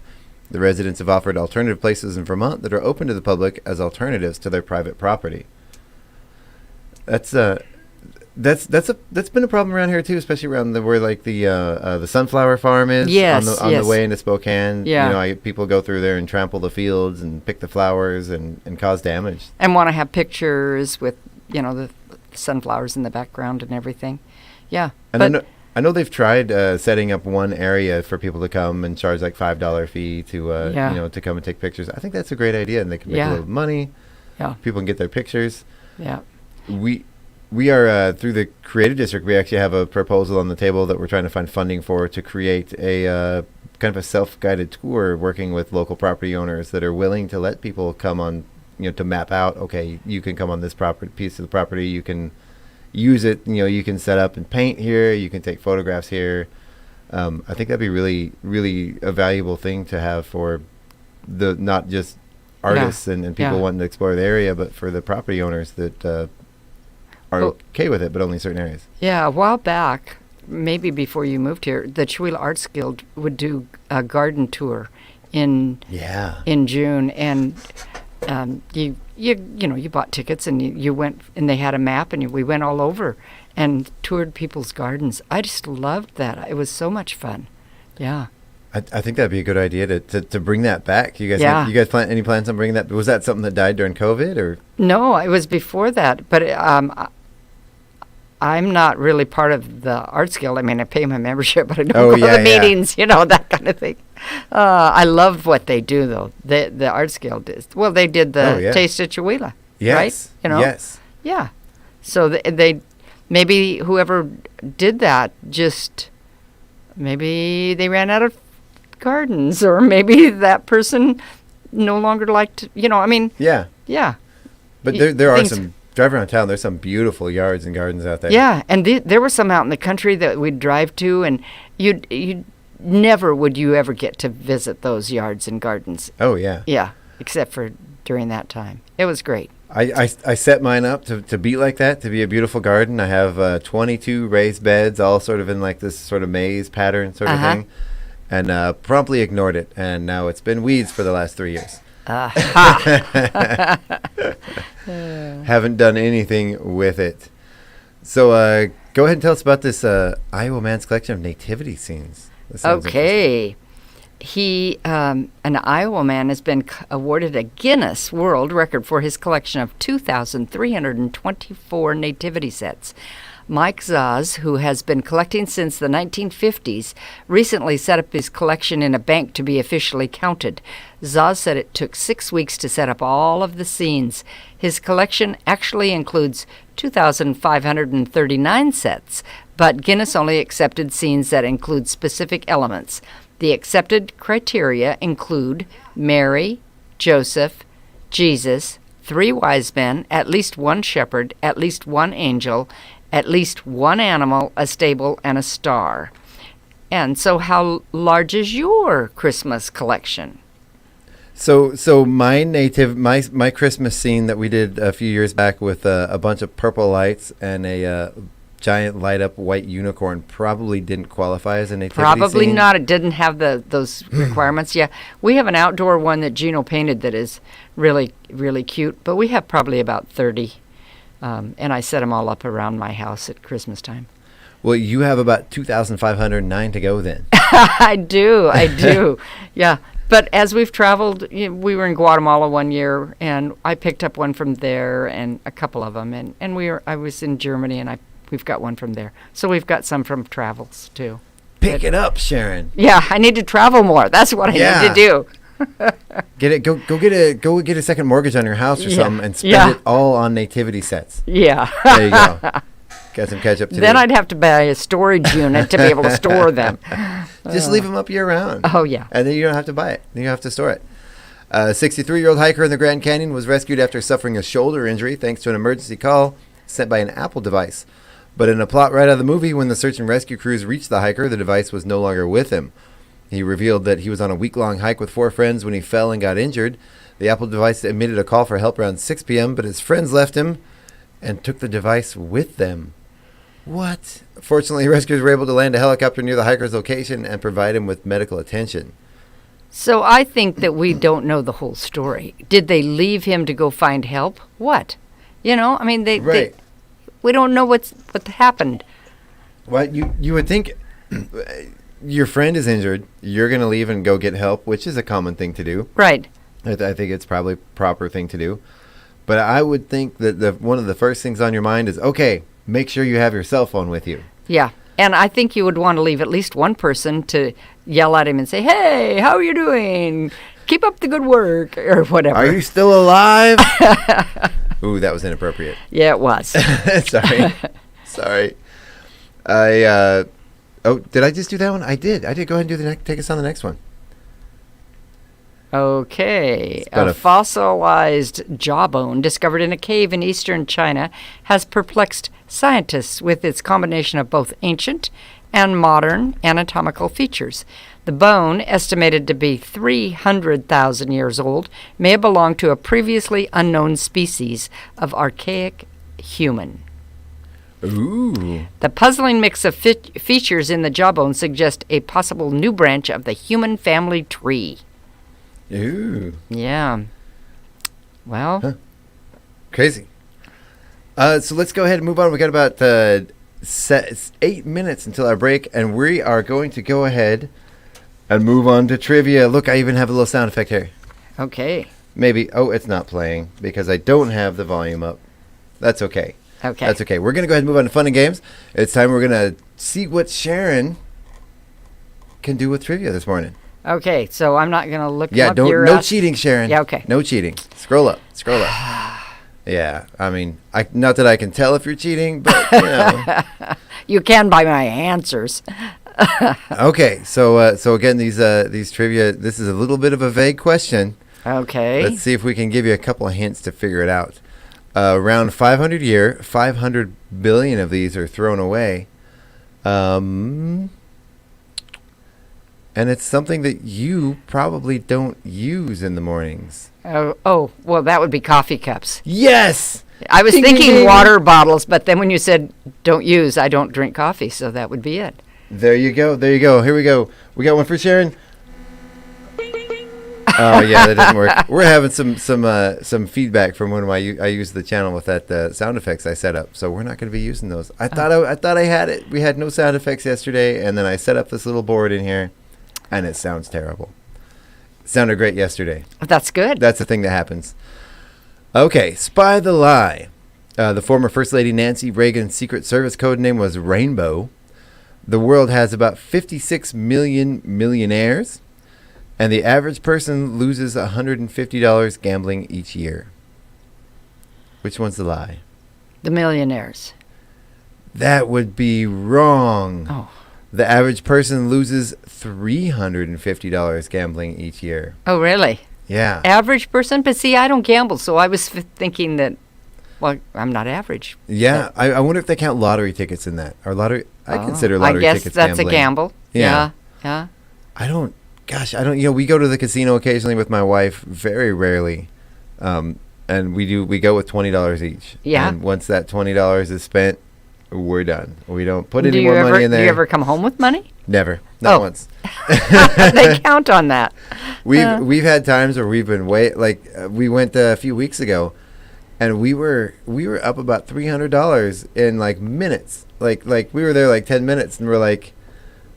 The residents have offered alternative places in Vermont that are open to the public as alternatives to their private property. That's been a problem around here too, especially around where the sunflower farm is. Yes, on the way into Spokane. Yeah. People go through there and trample the fields and pick the flowers and cause damage. And want to have pictures with the sunflowers in the background and everything. Yeah. And I know they've tried setting up one area for people to come and charge like $5 fee to to come and take pictures. I think that's a great idea, and they can make a little money. Yeah. People can get their pictures. Yeah. We are through the Creative District. We actually have a proposal on the table that we're trying to find funding for to create a kind of a self-guided tour, working with local property owners that are willing to let people come on, to map out. Okay, you can come on this piece of the property. You can use it. You can set up and paint here. You can take photographs here. I think that'd be really, really a valuable thing to have for the not just artists and people wanting to explore the area, but for the property owners that are okay with it, but only certain areas. Yeah, a while back, maybe before you moved here, the Chihuahua Arts Guild would do a garden tour in June, and you you bought tickets and you went, and they had a map, and we went all over and toured people's gardens. I just loved that. It was so much fun. Yeah. I think that'd be a good idea to bring that back. You guys, Yeah. you guys plan any plans on bringing that? Was that something that died during COVID, or? No, it was before that. But I'm not really part of the Arts Guild. I mean, I pay my membership, but I don't go to the meetings, that kind of thing. I love what they do, though. The Arts Guild is. Well, they did the Taste of Chihuahua, yes. right? Yes. Yeah. So they maybe whoever did that maybe they ran out of gardens, or maybe that person no longer liked, Yeah. Yeah. But there are some, drive around town, there's some beautiful yards and gardens out there. Yeah, and there were some out in the country that we'd drive to, and you'd never would you ever get to visit those yards and gardens. Oh, yeah. Yeah, except for during that time. It was great. I set mine up to be like that, to be a beautiful garden. I have 22 raised beds, all sort of in like this sort of maze pattern sort of thing, and promptly ignored it. And now it's been weeds for the last 3 years. Haven't done anything with it. So go ahead and tell us about this Iowa man's collection of nativity scenes. Okay. He, an Iowa man, has been awarded a Guinness World Record for his collection of 2,324 nativity sets. Mike Zaz, who has been collecting since the 1950s, recently set up his collection in a bank to be officially counted. Zaz said it took 6 weeks to set up all of the scenes. His collection actually includes 2,539 sets, but Guinness only accepted scenes that include specific elements. The accepted criteria include Mary, Joseph, Jesus, 3 wise men, at least 1 shepherd, at least 1 angel, at least 1 animal, a stable, and a star. And so how large is your Christmas collection? So my Christmas scene that we did a few years back with a bunch of purple lights and a giant light up white unicorn probably didn't qualify as a nativity Probably scene. not. It didn't have those requirements. Yeah, we have an outdoor one that Gino painted that is really, really cute, but we have probably about 30. And I set them all up around my house at Christmas time. Well, you have about 2,509 to go then. I do. Yeah. But as we've traveled, we were in Guatemala one year, and I picked up one from there and a couple of them. And I was in Germany, and we've got one from there. So we've got some from travels, too. Pick it up, Sharon. Yeah, I need to travel more. That's what I need to do. Get it. Go get a second mortgage on your house or something, and spend it all on nativity sets. Yeah. There you go. Got some catch up to do. Then I'd have to buy a storage unit to be able to store them. Just leave them up year round. Oh yeah. And then you don't have to buy it. Then you don't have to store it. A 63-year-old hiker in the Grand Canyon was rescued after suffering a shoulder injury thanks to an emergency call sent by an Apple device. But in a plot right out of the movie, when the search and rescue crews reached the hiker, the device was no longer with him. He revealed that he was on a week-long hike with 4 friends when he fell and got injured. The Apple device emitted a call for help around 6 p.m., but his friends left him and took the device with them. What? Fortunately, rescuers were able to land a helicopter near the hiker's location and provide him with medical attention. So I think that we don't know the whole story. Did they leave him to go find help? What? We don't know what happened. Well, you would think your friend is injured, you're going to leave and go get help, which is a common thing to do. Right. I think it's probably a proper thing to do. But I would think that one of the first things on your mind is, okay, make sure you have your cell phone with you. Yeah. And I think you would want to leave at least one person to yell at him and say, hey, how are you doing? Keep up the good work, or whatever. Are you still alive? Ooh, that was inappropriate. Yeah, it was. Sorry. Did I just do that one? I did. Go ahead and take us on the next one. Okay. A fossilized jawbone discovered in a cave in eastern China has perplexed scientists with its combination of both ancient and modern anatomical features. The bone, estimated to be 300,000 years old, may have belonged to a previously unknown species of archaic human. Ooh. The puzzling mix of features in the jawbone suggest a possible new branch of the human family tree. Ooh. Yeah. Well, Crazy. So let's go ahead and move on. We got about 8 minutes until our break, and we are going to go ahead and move on to trivia. Look, I even have a little sound effect here. Okay. Maybe. Oh, it's not playing because I don't have the volume up. That's okay. Okay. That's okay. We're going to go ahead and move on to fun and games. It's time we're going to see what Sharon can do with trivia this morning. Okay, so I'm not going to look Yeah, up no cheating, Sharon. Yeah, okay. No cheating. Scroll up. Yeah, I mean, not that I can tell if you're cheating, but, you know. You can by my answers. Okay, so again, these trivia, this is a little bit of a vague question. Okay. Let's see if we can give you a couple of hints to figure it out. Around 500 year, 500 billion of these are thrown away. And it's something that you probably don't use in the mornings. Oh, well, that would be coffee cups. Yes! I was Ding, ding, thinking ding. water bottles, but then when you said don't use, I don't drink coffee, so that would be it. There you go. Here we go. We got one for Sharon. Oh yeah, that doesn't work. We're having some feedback from one of I used the channel with that sound effects I set up, so we're not going to be using those. I thought I had it. We had no sound effects yesterday, and then I set up this little board in here, and it sounds terrible. It sounded great yesterday. That's good. That's the thing that happens. Okay, Spy the Lie. The former First Lady Nancy Reagan's Secret Service code name was Rainbow. The world has about 56 million millionaires, and the average person loses $150 gambling each year. Which one's the lie? The millionaires. That would be wrong. Oh. The average person loses $350 gambling each year. Oh, really? Yeah. Average person? But see, I don't gamble, so I was thinking that, well, I'm not average. Yeah, I wonder if they count lottery tickets in that. Or lottery, I consider lottery tickets I guess that's gambling. a gamble. Yeah. Yeah. I don't, we go to the casino occasionally with my wife, very rarely. And we go with $20 each. Yeah. And once that $20 is spent, we're done. We don't put any more money in there. Do you ever come home with money? Never. Not once. They count on that. We've had times where we've been we went a few weeks ago, and we were up about $300 in like minutes. Like we were there like 10 minutes, and we're like,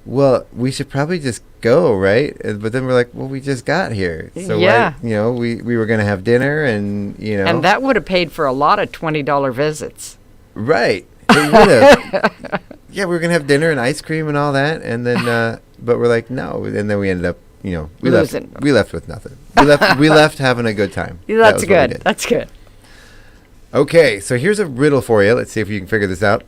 well, we should probably just go, right? But then we're like, well, we just got here, so Yeah. we were gonna have dinner, and And that would have paid for a lot of $20 visits. right. It would have. Yeah, we were gonna have dinner and ice cream and all that, and then but we're like, no, and then we ended up, we left with nothing. We left having a good time. That's good. That's good. Okay, so here's a riddle for you. Let's see if you can figure this out.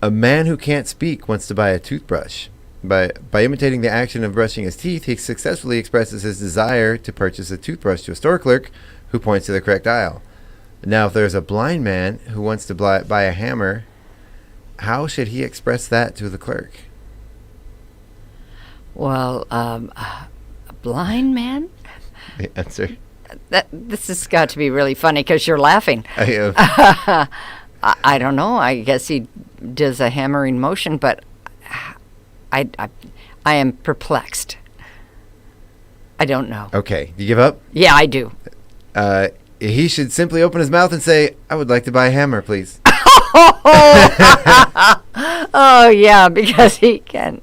A man who can't speak wants to buy a toothbrush. By imitating the action of brushing his teeth, he successfully expresses his desire to purchase a toothbrush to a store clerk who points to the correct aisle. Now, if there's a blind man who wants to buy a hammer, how should he express that to the clerk? Well, a blind man? The answer? This has got to be really funny because you're laughing. I I don't know. I guess he does a hammering motion, but I am perplexed. I don't know. Okay, you give up? Yeah, I do. He should simply open his mouth and say, "I would like to buy a hammer, please." Oh yeah, because he can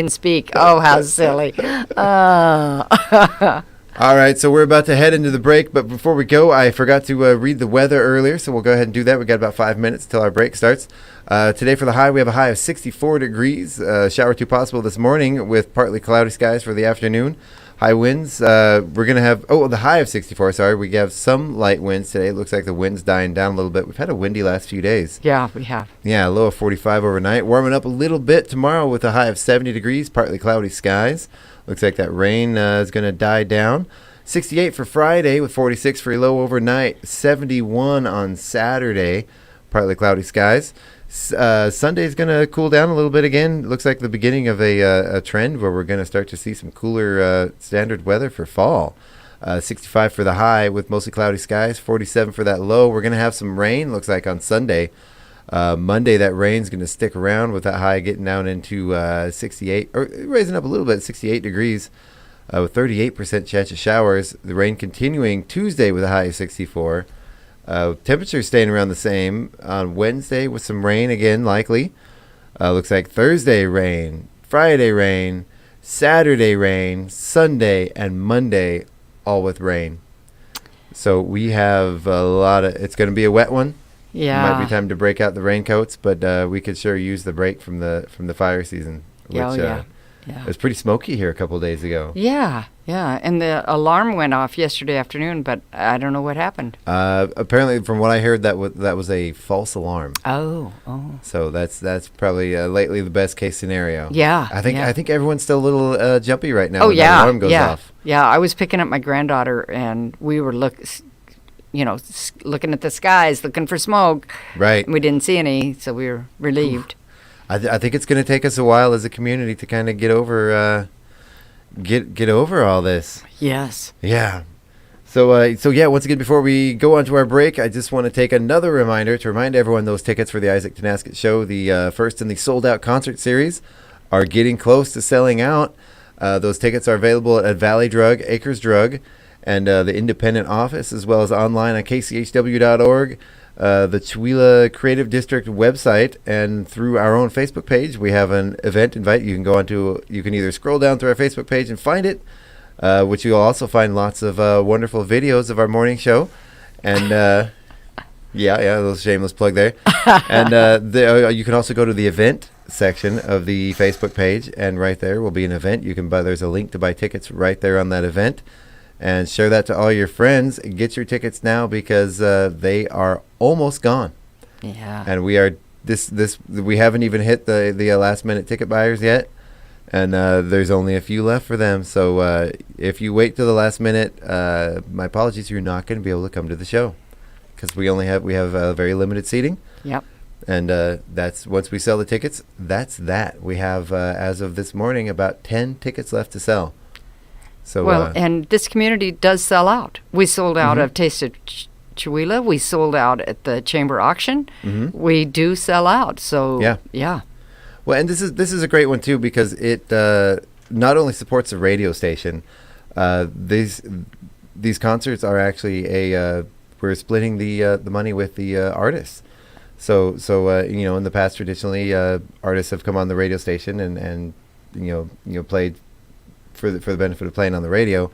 speak. Oh, how silly. All right, so we're about to head into the break, but before we go, I forgot to read the weather earlier, so we'll go ahead and do that. We got about 5 minutes till our break starts. Today for the high, we have a high of 64 degrees. Shower or two possible this morning with partly cloudy skies for the afternoon. High winds, we're going to have, the high of 64, sorry. We have some light winds today. It looks like the wind's dying down a little bit. We've had a windy last few days. Yeah, we have. Yeah, a low of 45 overnight. Warming up a little bit tomorrow with a high of 70 degrees, partly cloudy skies. Looks like that rain is going to die down. 68 for Friday with 46 for a low overnight. 71 on Saturday, partly cloudy skies. Sunday's going to cool down a little bit again. Looks like the beginning of a trend where we're going to start to see some cooler standard weather for fall. 65 for the high with mostly cloudy skies. 47 for that low. We're going to have some rain, looks like, on Sunday. Monday, that rain's going to stick around with that high getting down into 68, or raising up a little bit, 68 degrees with 38% chance of showers. The rain continuing Tuesday with a high of 64. Temperatures staying around the same on Wednesday with some rain again, likely. Looks like Thursday rain, Friday rain, Saturday rain, Sunday and Monday all with rain. So we have a lot of, it's going to be a wet one. Yeah. Might be time to break out the raincoats, but we could sure use the break from the fire season. Which, Yeah. It was pretty smoky here a couple of days ago. Yeah. And the alarm went off yesterday afternoon, but I don't know what happened. Apparently, from what I heard, that was a false alarm. Oh. So that's probably lately the best case scenario. Yeah. I think everyone's still a little jumpy right now. Oh, when yeah. The alarm goes off. Yeah, I was picking up my granddaughter, and we were looking at the skies, looking for smoke. Right. And we didn't see any, so we were relieved. I think it's going to take us a while as a community to kind of get over all this. Yes. Yeah. So yeah, once again, before we go on to our break, I just want to take another reminder to remind everyone those tickets for the Isaac Tenasket Show, the first in the sold-out concert series, are getting close to selling out. Those tickets are available at Valley Drug, Acres Drug, and the Independent Office, as well as online on KCHW.org. The Chewelah Creative District website, and through our own Facebook page. We have an event invite. You can go onto. You can either scroll down through our Facebook page and find it, which you'll also find lots of wonderful videos of our morning show, and yeah, a little shameless plug there. And you can also go to the event section of the Facebook page, and right there will be an event. You can buy. There's a link to buy tickets right there on that event. And share that to all your friends. Get your tickets now because they are almost gone. Yeah. And we are we haven't even hit the last minute ticket buyers yet, and there's only a few left for them. So if you wait till the last minute, my apologies, you're not going to be able to come to the show because we have very limited seating. Yep. And that's once we sell the tickets, that's that. We have as of this morning about 10 tickets left to sell. So, and this community does sell out. We sold out of Taste of Chewelah. We sold out at the chamber auction. Mm-hmm. We do sell out. So yeah. Well, and this is a great one too because it not only supports the radio station. These concerts are actually we're splitting the money with the artists. So in the past traditionally artists have come on the radio station and played for the benefit of playing on the radio,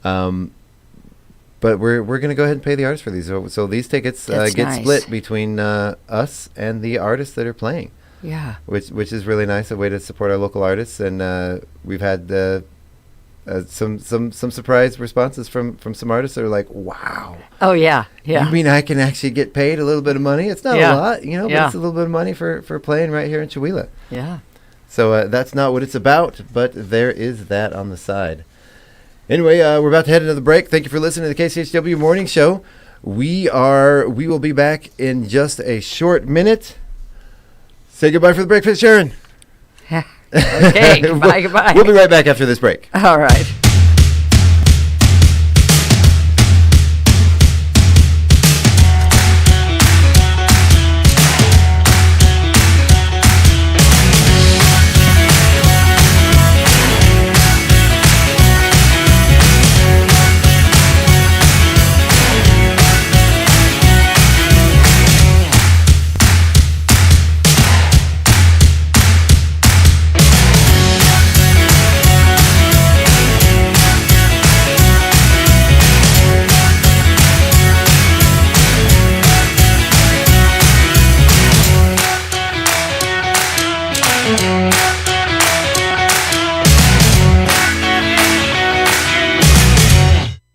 but we're going to go ahead and pay the artists for these. So these tickets get nice. Split between us and the artists that are playing. Yeah, which is really nice, a way to support our local artists, and we've had some surprise responses from some artists that are like, "Wow, oh yeah, you mean I can actually get paid a little bit of money? It's not a lot, but it's a little bit of money for playing right here in Chewelah." Yeah. So that's not what it's about, but there is that on the side. Anyway, we're about to head into the break. Thank you for listening to the KCHW Morning Show. We will be back in just a short minute. Say goodbye for the break, Sharon. Okay, goodbye. We'll be right back after this break. All right.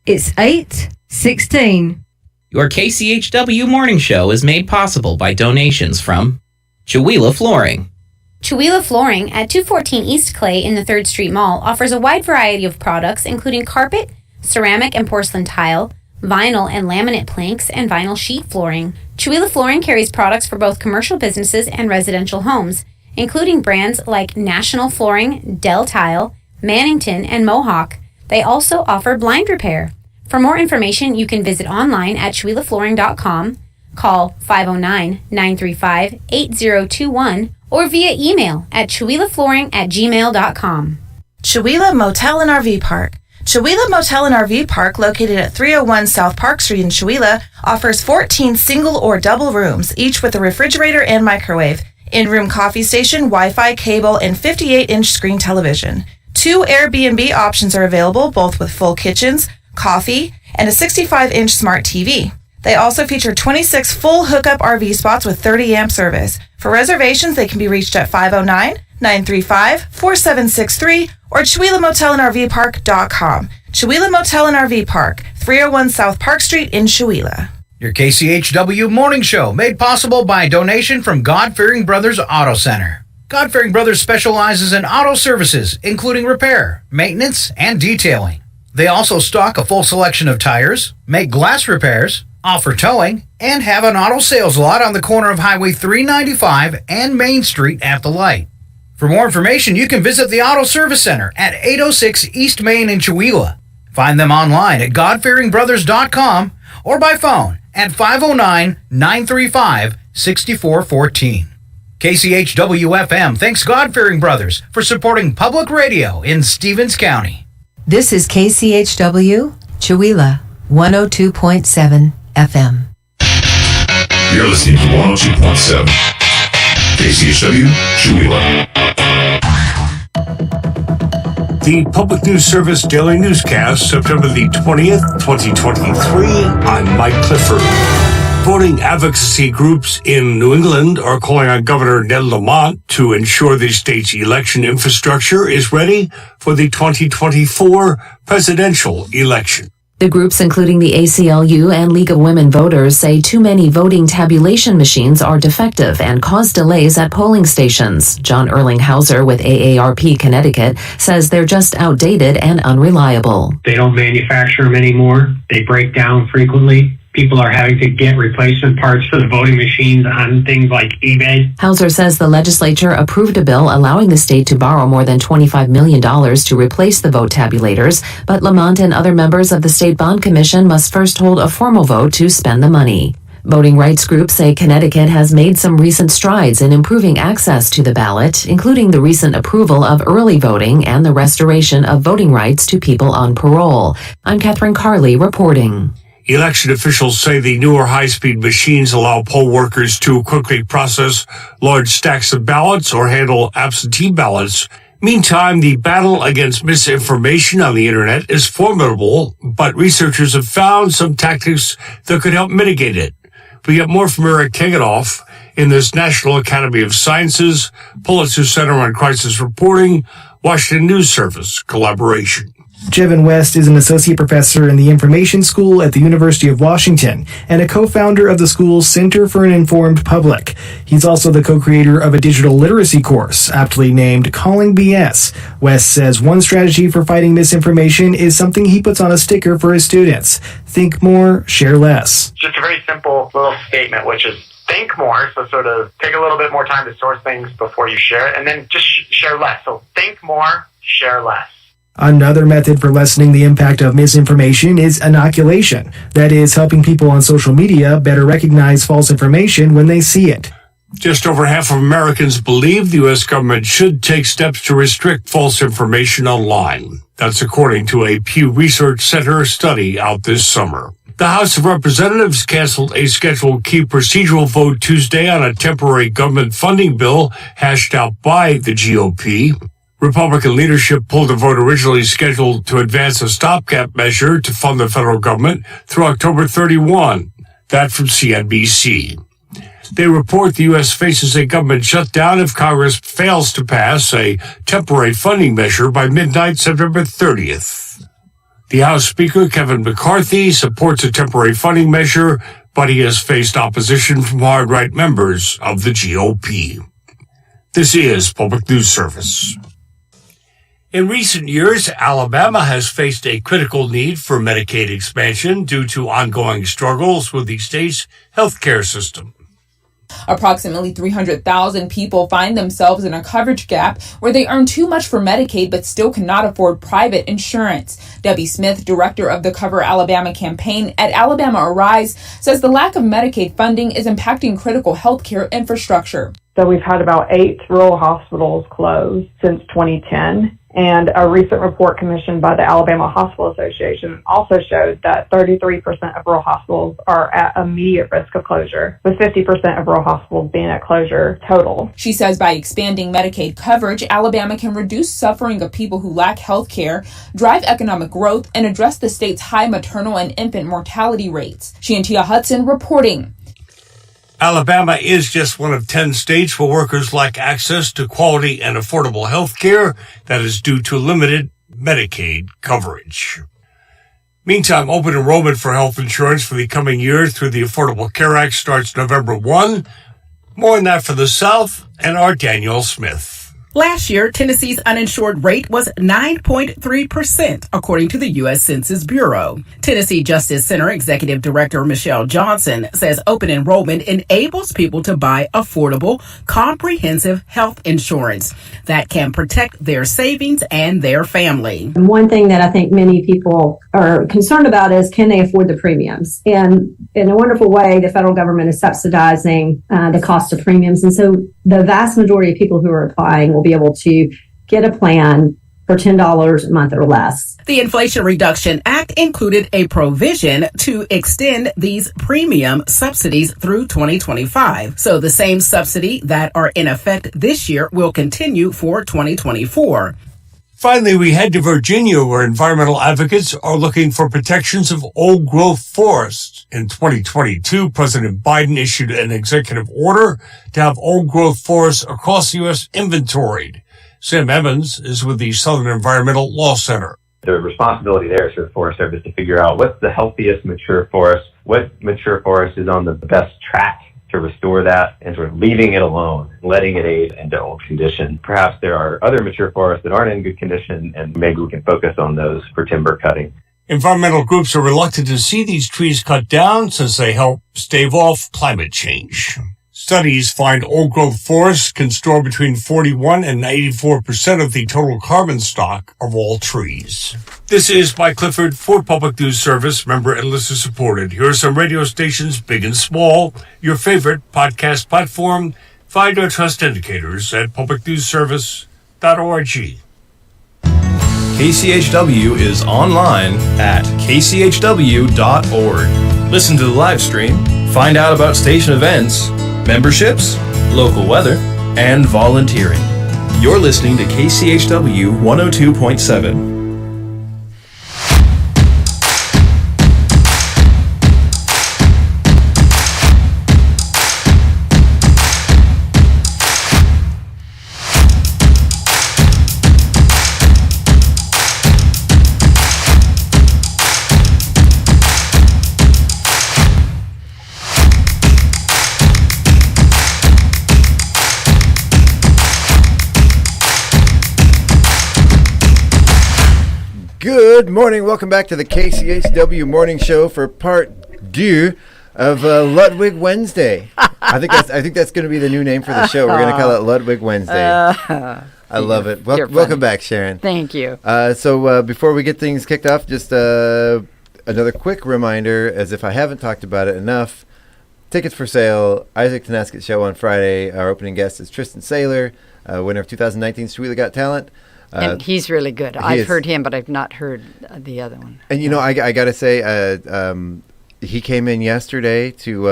It's 8:16. Your KCHW Morning Show is made possible by donations from Chewelah Flooring. Chewelah Flooring at 214 East Clay in the 3rd Street Mall offers a wide variety of products including carpet, ceramic and porcelain tile, vinyl and laminate planks, and vinyl sheet flooring. Chewelah Flooring carries products for both commercial businesses and residential homes, including brands like National Flooring, Dell Tile, Mannington, and Mohawk. They also offer blind repair. For more information, you can visit online at ChewelahFlooring.com, call 509-935-8021, or via email at ChewelahFlooring@gmail.com. Chewelah Motel and RV Park. Chewelah Motel and RV Park, located at 301 South Park Street in Chewelah, offers 14 single or double rooms, each with a refrigerator and microwave, in-room coffee station, Wi-Fi, cable, and 58-inch screen television. 2 Airbnb options are available, both with full kitchens, coffee, and a 65-inch smart TV. They also feature 26 full hookup RV spots with 30-amp service. For reservations, they can be reached at 509-935-4763 or ChewelahMotelAndRVPark.com. Chewelah Motel and RV Park, 301 South Park Street in Chewelah. Your KCHW morning show, made possible by a donation from God-Fearing Brothers Auto Center. God-Fearing Brothers specializes in auto services, including repair, maintenance, and detailing. They also stock a full selection of tires, make glass repairs, offer towing, and have an auto sales lot on the corner of Highway 395 and Main Street at the light. For more information, you can visit the Auto Service Center at 806 East Main in Chewelah. Find them online at godfearingbrothers.com or by phone at 509-935-6414. KCHW-FM thanks God-Fearing Brothers for supporting public radio in Stevens County. This is KCHW, Chewelah, 102.7 FM. You're listening to 102.7 KCHW, Chewelah. The Public News Service Daily Newscast, September the 20th, 2023. I'm Mike Clifford. Voting advocacy groups in New England are calling on Governor Ned Lamont to ensure the state's election infrastructure is ready for the 2024 presidential election. The groups, including the ACLU and League of Women Voters, say too many voting tabulation machines are defective and cause delays at polling stations. John Erlinghauser with AARP Connecticut says they're just outdated and unreliable. They don't manufacture them anymore. They break down frequently. People are having to get replacement parts for the voting machines on things like eBay. Hauser says the legislature approved a bill allowing the state to borrow more than $25 million to replace the vote tabulators, but Lamont and other members of the State Bond Commission must first hold a formal vote to spend the money. Voting rights groups say Connecticut has made some recent strides in improving access to the ballot, including the recent approval of early voting and the restoration of voting rights to people on parole. I'm Catherine Carley reporting. Election officials say the newer high-speed machines allow poll workers to quickly process large stacks of ballots or handle absentee ballots. Meantime, the battle against misinformation on the internet is formidable, but researchers have found some tactics that could help mitigate it. We get more from Eric Keganoff in this National Academy of Sciences, Pulitzer Center on Crisis Reporting, Washington News Service collaboration. Jevin West is an associate professor in the Information School at the University of Washington and a co-founder of the school's Center for an Informed Public. He's also the co-creator of a digital literacy course, aptly named Calling BS. West says one strategy for fighting misinformation is something he puts on a sticker for his students. Think more, share less. Just a very simple little statement, which is think more, so sort of take a little bit more time to source things before you share it, and then just share less. So think more, share less. Another method for lessening the impact of misinformation is inoculation. That is, helping people on social media better recognize false information when they see it. Just over half of Americans believe the U.S. government should take steps to restrict false information online. That's according to a Pew Research Center study out this summer. The House of Representatives canceled a scheduled key procedural vote Tuesday on a temporary government funding bill hashed out by the GOP. Republican leadership pulled a vote originally scheduled to advance a stopgap measure to fund the federal government through October 31. That from CNBC. They report the U.S. faces a government shutdown if Congress fails to pass a temporary funding measure by midnight September 30th. The House Speaker, Kevin McCarthy, supports a temporary funding measure, but he has faced opposition from hard-right members of the GOP. This is Public News Service. In recent years, Alabama has faced a critical need for Medicaid expansion due to ongoing struggles with the state's healthcare system. Approximately 300,000 people find themselves in a coverage gap where they earn too much for Medicaid but still cannot afford private insurance. Debbie Smith, director of the Cover Alabama campaign at Alabama Arise, says the lack of Medicaid funding is impacting critical healthcare infrastructure. So we've had about 8 rural hospitals close since 2010. And a recent report commissioned by the Alabama Hospital Association also showed that 33% of rural hospitals are at immediate risk of closure, with 50% of rural hospitals being at closure total. She says by expanding Medicaid coverage, Alabama can reduce suffering of people who lack health care, drive economic growth, and address the state's high maternal and infant mortality rates. Shantia Hudson reporting. Alabama is just one of 10 states where workers lack access to quality and affordable health care that is due to limited Medicaid coverage. Meantime, open enrollment for health insurance for the coming year through the Affordable Care Act starts November 1. More on that for the South and our Danielle Smith. Last year, Tennessee's uninsured rate was 9.3%, according to the U.S. Census Bureau. Tennessee Justice Center Executive Director Michelle Johnson says open enrollment enables people to buy affordable, comprehensive health insurance that can protect their savings and their family. One thing that I think many people are concerned about is, can they afford the premiums? And in a wonderful way, the federal government is subsidizing the cost of premiums. And so the vast majority of people who are applying will be able to get a plan for $10 a month or less. The Inflation Reduction Act included a provision to extend these premium subsidies through 2025. So the same subsidy that are in effect this year will continue for 2024. Finally, we head to Virginia, where environmental advocates are looking for protections of old-growth forests. In 2022, President Biden issued an executive order to have old-growth forests across the U.S. inventoried. Sam Evans is with the Southern Environmental Law Center. The responsibility there is for the Forest Service to figure out what's the healthiest mature forest, what mature forest is on the best track to restore that, and sort of leaving it alone, letting it age into old condition. Perhaps there are other mature forests that aren't in good condition, and maybe we can focus on those for timber cutting. Environmental groups are reluctant to see these trees cut down since they help stave off climate change. Studies find old-growth forests can store between 41 and 94% of the total carbon stock of all trees. This is Mike Clifford for Public News Service, member and listener supported. Here are some radio stations, big and small, your favorite podcast platform. Find our trust indicators at publicnewsservice.org. KCHW is online at kchw.org. Listen to the live stream, find out about station events, memberships, local weather, and volunteering. You're listening to KCHW 102.7. Good morning. Welcome back to the KCHW Morning Show for part 2 of Ludwig Wednesday. I think that's going to be the new name for the show. We're going to call it Ludwig Wednesday. I love it. Welcome back, Sharon. Thank you. So before we get things kicked off, just another quick reminder, as if I haven't talked about it enough. Tickets for sale. Isaac Tanaskett Show on Friday. Our opening guest is Tristan Saylor, winner of 2019's Shwela Got Talent. And he's really good. I've heard him, but I've not heard the other one. And, I got to say, he came in yesterday to,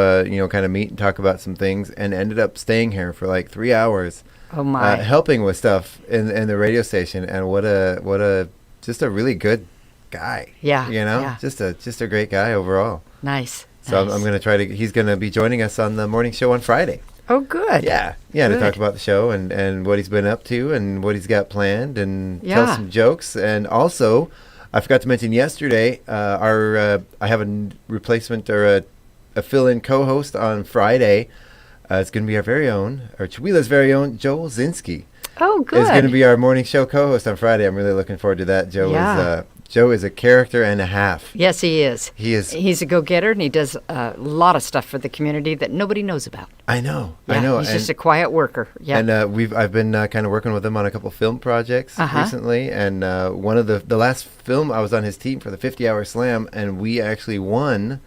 kind of meet and talk about some things and ended up staying here for like 3 hours. Oh, my. Helping with stuff in the radio station. And what a just a really good guy. Yeah. Yeah. Just a great guy overall. Nice. So I'm going to he's going to be joining us on the morning show on Friday. Oh, good. Yeah, good. To talk about the show and what he's been up to and what he's got planned and tell some jokes. And also, I forgot to mention yesterday, I have a replacement or a fill-in co-host on Friday. It's going to be our Chwela's very own, Joel Zinski. Oh, good. Is going to be our morning show co-host on Friday. I'm really looking forward to that. Joe is a character and a half. Yes, he is. He's a go-getter, and he does a lot of stuff for the community that nobody knows about. I know. He's just a quiet worker. Yeah. And I've been kind of working with him on a couple film projects recently, and one of the last film I was on his team for the 50-hour slam, and we actually won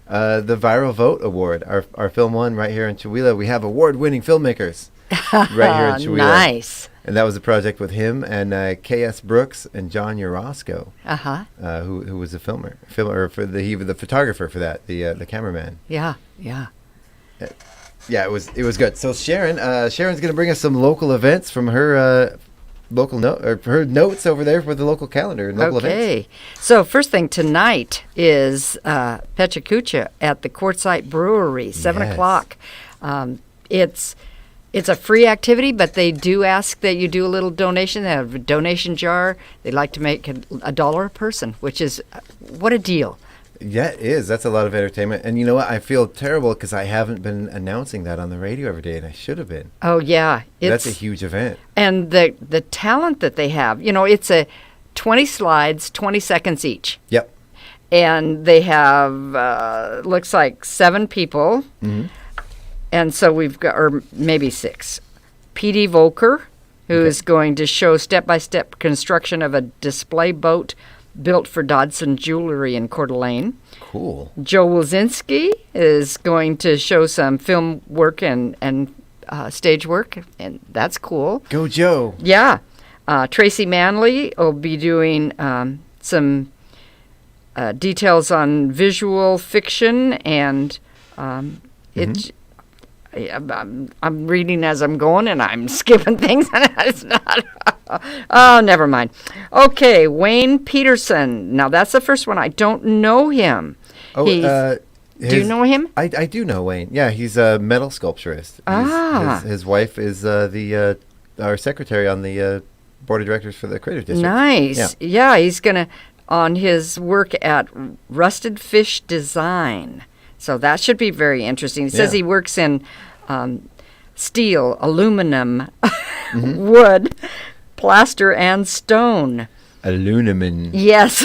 the Viral Vote Award. Our film won right here in Shwela. We have award-winning filmmakers right here in Shwela. Nice. And that was a project with him and K.S. Brooks and John Urosco, who was a filmer for the photographer for that, the cameraman. Yeah. Yeah, it was good. So Sharon's going to bring us some local events from her her notes over there for the local calendar and local events. Okay. So first thing tonight is Pechacucha at the Quartzsite Brewery, 7 o'clock. It's a free activity, but they do ask that you do a little donation. They have a donation jar. They like to make $1 a person, which is what a deal. Yeah, it is. That's a lot of entertainment. And you know what? I feel terrible because I haven't been announcing that on the radio every day, and I should have been. Oh, yeah. That's a huge event. And the talent that they have, it's a 20 slides, 20 seconds each. Yep. And they have, looks like 7 people. Mm-hmm. And so we've got, or maybe 6. P.D. Volker, who is going to show step-by-step construction of a display boat built for Dodson Jewelry in Coeur d'Alene. Cool. Joe Wilczynski is going to show some film work and stage work, and that's cool. Go Joe. Yeah. Tracy Manley will be doing some details on visual fiction, and I'm reading as I'm going, and I'm skipping things. It's not. Oh, never mind. Okay, Wayne Peterson. Now, that's the first one. I don't know him. Oh, do you know him? I do know Wayne. Yeah, he's a metal sculpturist. His wife is our secretary on the board of directors for the Creative District. Nice. Yeah, he's going to, on his work at Rusted Fish Design. So that should be very interesting. He says he works in steel, aluminum, wood, plaster, and stone. Aluminum. Yes.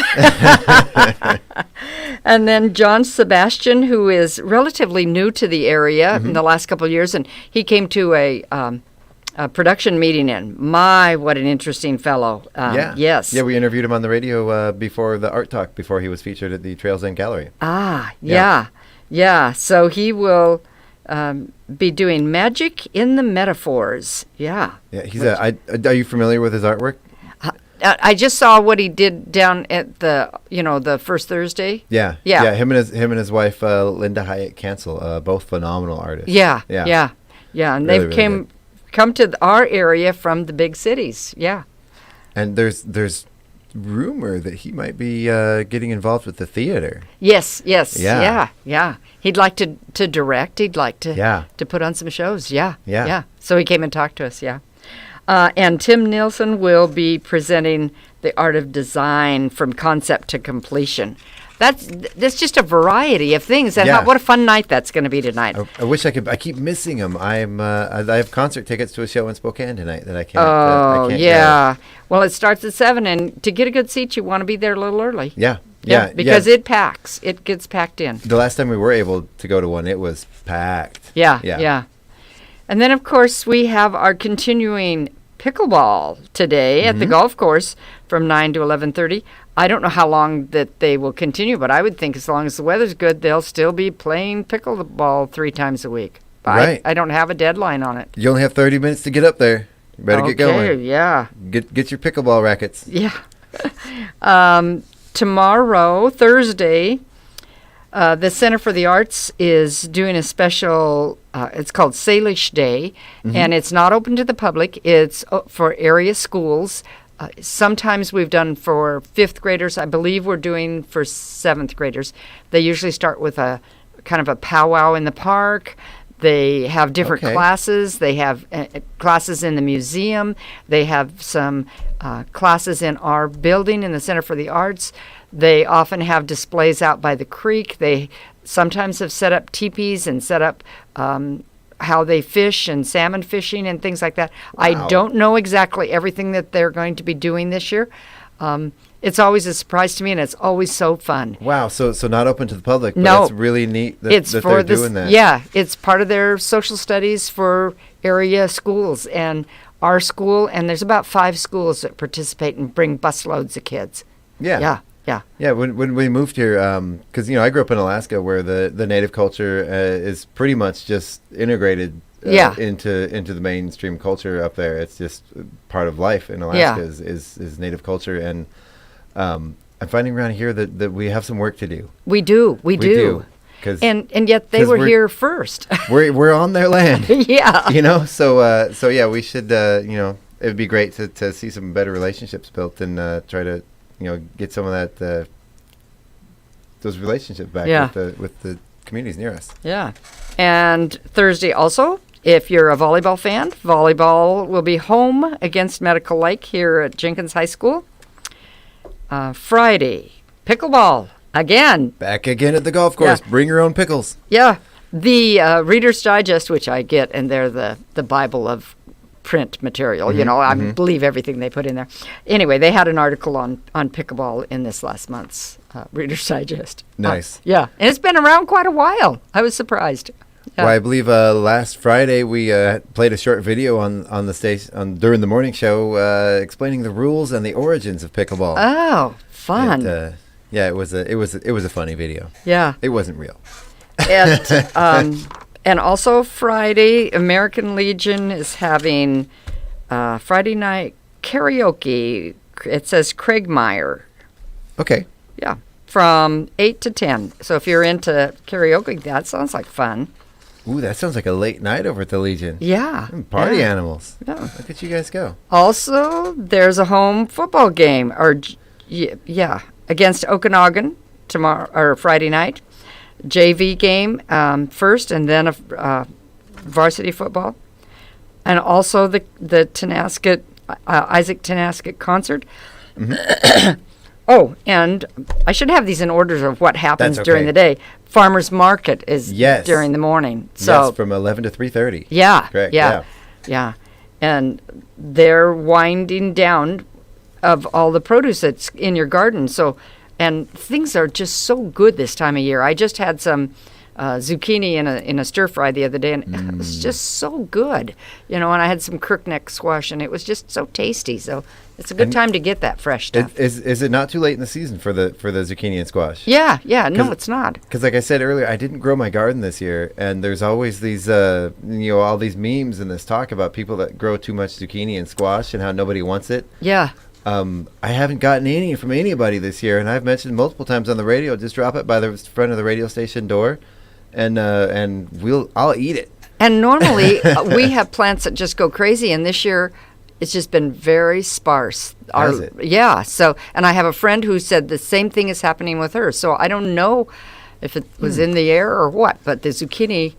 And then John Sebastian, who is relatively new to the area in the last couple of years, and he came to a production meeting, and what an interesting fellow. Yes. Yeah, we interviewed him on the radio before the Art Talk, before he was featured at the Trails End Gallery. Yeah, so he will be doing Magic in the Metaphors. Yeah. Yeah, are you familiar with his artwork? I just saw what he did down at the first Thursday. Yeah. Him and his wife Linda Hyatt Cancel, both phenomenal artists. Yeah. And really, they've come to our area from the big cities. Yeah. And there's rumor that he might be getting involved with the theater. Yes. Yeah. He'd like to direct. He'd like to put on some shows. Yeah. So he came and talked to us. Yeah. And Tim Nielsen will be presenting The Art of Design from Concept to Completion. That's just a variety of things. And what a fun night that's going to be tonight. I wish I could. I keep missing them. I have concert tickets to a show in Spokane tonight that I can't. Oh, I can't yeah. Go. Well, it starts at 7, and to get a good seat, you want to be there a little early. Yeah. Because it packs. It gets packed in. The last time we were able to go to one, it was packed. Yeah. And then, of course, we have our continuing pickleball today at the golf course from 9 to 11:30. I don't know how long that they will continue, but I would think as long as the weather's good, they'll still be playing pickleball 3 times a week. Right. I don't have a deadline on it. You only have 30 minutes to get up there. You better get going. Yeah. Get your pickleball rackets. Yeah. Tomorrow, Thursday, the Center for the Arts is doing a special, it's called Salish Day, and it's not open to the public. It's for area schools. Sometimes we've done for 5th graders. I believe we're doing for 7th graders. They usually start with a kind of a powwow in the park. They have different classes. They have classes in the museum. They have some classes in our building in the Center for the Arts. They often have displays out by the creek. They sometimes have set up teepees and set up how they fish and salmon fishing and things like that. Wow. I don't know exactly everything that they're going to be doing this year. It's always a surprise to me, and it's always so fun. Wow, so not open to the public, but no, it's really neat that they're doing that. Yeah, it's part of their social studies for area schools and our school, and there's about 5 schools that participate and bring busloads of kids. Yeah, when we moved here, because I grew up in Alaska where the native culture is pretty much just integrated into the mainstream culture up there. It's just part of life in Alaska is native culture, and I'm finding around here that we have some work to do. We do. And yet they were here first. we're on their land. Yeah. So we should it would be great to see some better relationships built and try to get some of that those relationships back with the communities near us. Yeah. And Thursday also, if you're a volleyball fan, volleyball will be home against Medical Lake here at Jenkins High School. Friday, pickleball. Again. Back again at the golf course. Yeah. Bring your own pickles. Yeah. The Reader's Digest, which I get, and they're the Bible of print material. Mm-hmm. I believe everything they put in there. Anyway, they had an article on pickleball in this last month's Reader's Digest. Nice. Yeah. And it's been around quite a while. I was surprised. Yeah. Well, I believe last Friday we played a short video on the station during the morning show explaining the rules and the origins of pickleball. Oh, fun. It was a funny video. Yeah. It wasn't real. And also Friday, American Legion is having Friday night karaoke. It says Craigmire. Okay. Yeah. From 8 to 10. So if you're into karaoke, that sounds like fun. Ooh, that sounds like a late night over at the Legion. Yeah. Party animals. Yeah. Look at you guys go. Also, there's a home football game, against Okanagan tomorrow or Friday night. JV game first, and then a varsity football, and also the Tenasket Isaac Tenasket concert. Mm-hmm. Oh, and I should have these in order of what happens during the day. Farmers market is during the morning. So from 11 to 3:30. Yeah, correct. Yeah, and they're winding down of all the produce that's in your garden. So, and things are just so good this time of year. I just had some zucchini in a stir fry the other day, and it was just so good. And I had some crookneck squash, and it was just so tasty. So it's a good time to get that fresh stuff. Is it not too late in the season for the zucchini and squash? Yeah. No, it's not. Because like I said earlier, I didn't grow my garden this year, and there's always these all these memes and this talk about people that grow too much zucchini and squash and how nobody wants it. Yeah. I haven't gotten any from anybody this year, and I've mentioned multiple times on the radio. Just drop it by the front of the radio station door, and I'll eat it. And normally we have plants that just go crazy, and this year it's just been very sparse. Has it? Yeah. So, and I have a friend who said the same thing is happening with her. So I don't know if it was in the air or what, but the zucchini.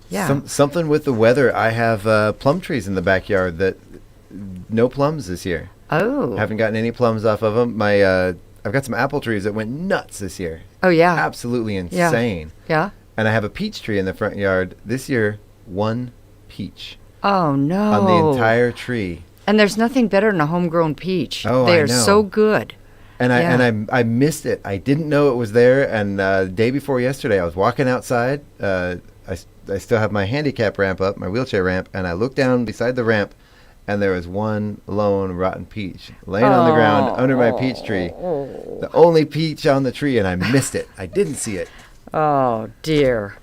Yeah. Something with the weather. I have plum trees in the backyard that no plums this year. Oh. Haven't gotten any plums off of them. I've got some apple trees that went nuts this year. Oh, yeah. Absolutely insane. Yeah. And I have a peach tree in the front yard. This year, one peach. Oh, no. On the entire tree. And there's nothing better than a homegrown peach. Oh, they I are know. so good. And I missed it. I didn't know it was there. And the day before yesterday, I was walking outside. I still have my handicap ramp up, my wheelchair ramp, and I looked down beside the ramp, and there was one lone rotten peach laying on the ground under my peach tree. The only peach on the tree, and I missed it. I didn't see it. Oh, dear.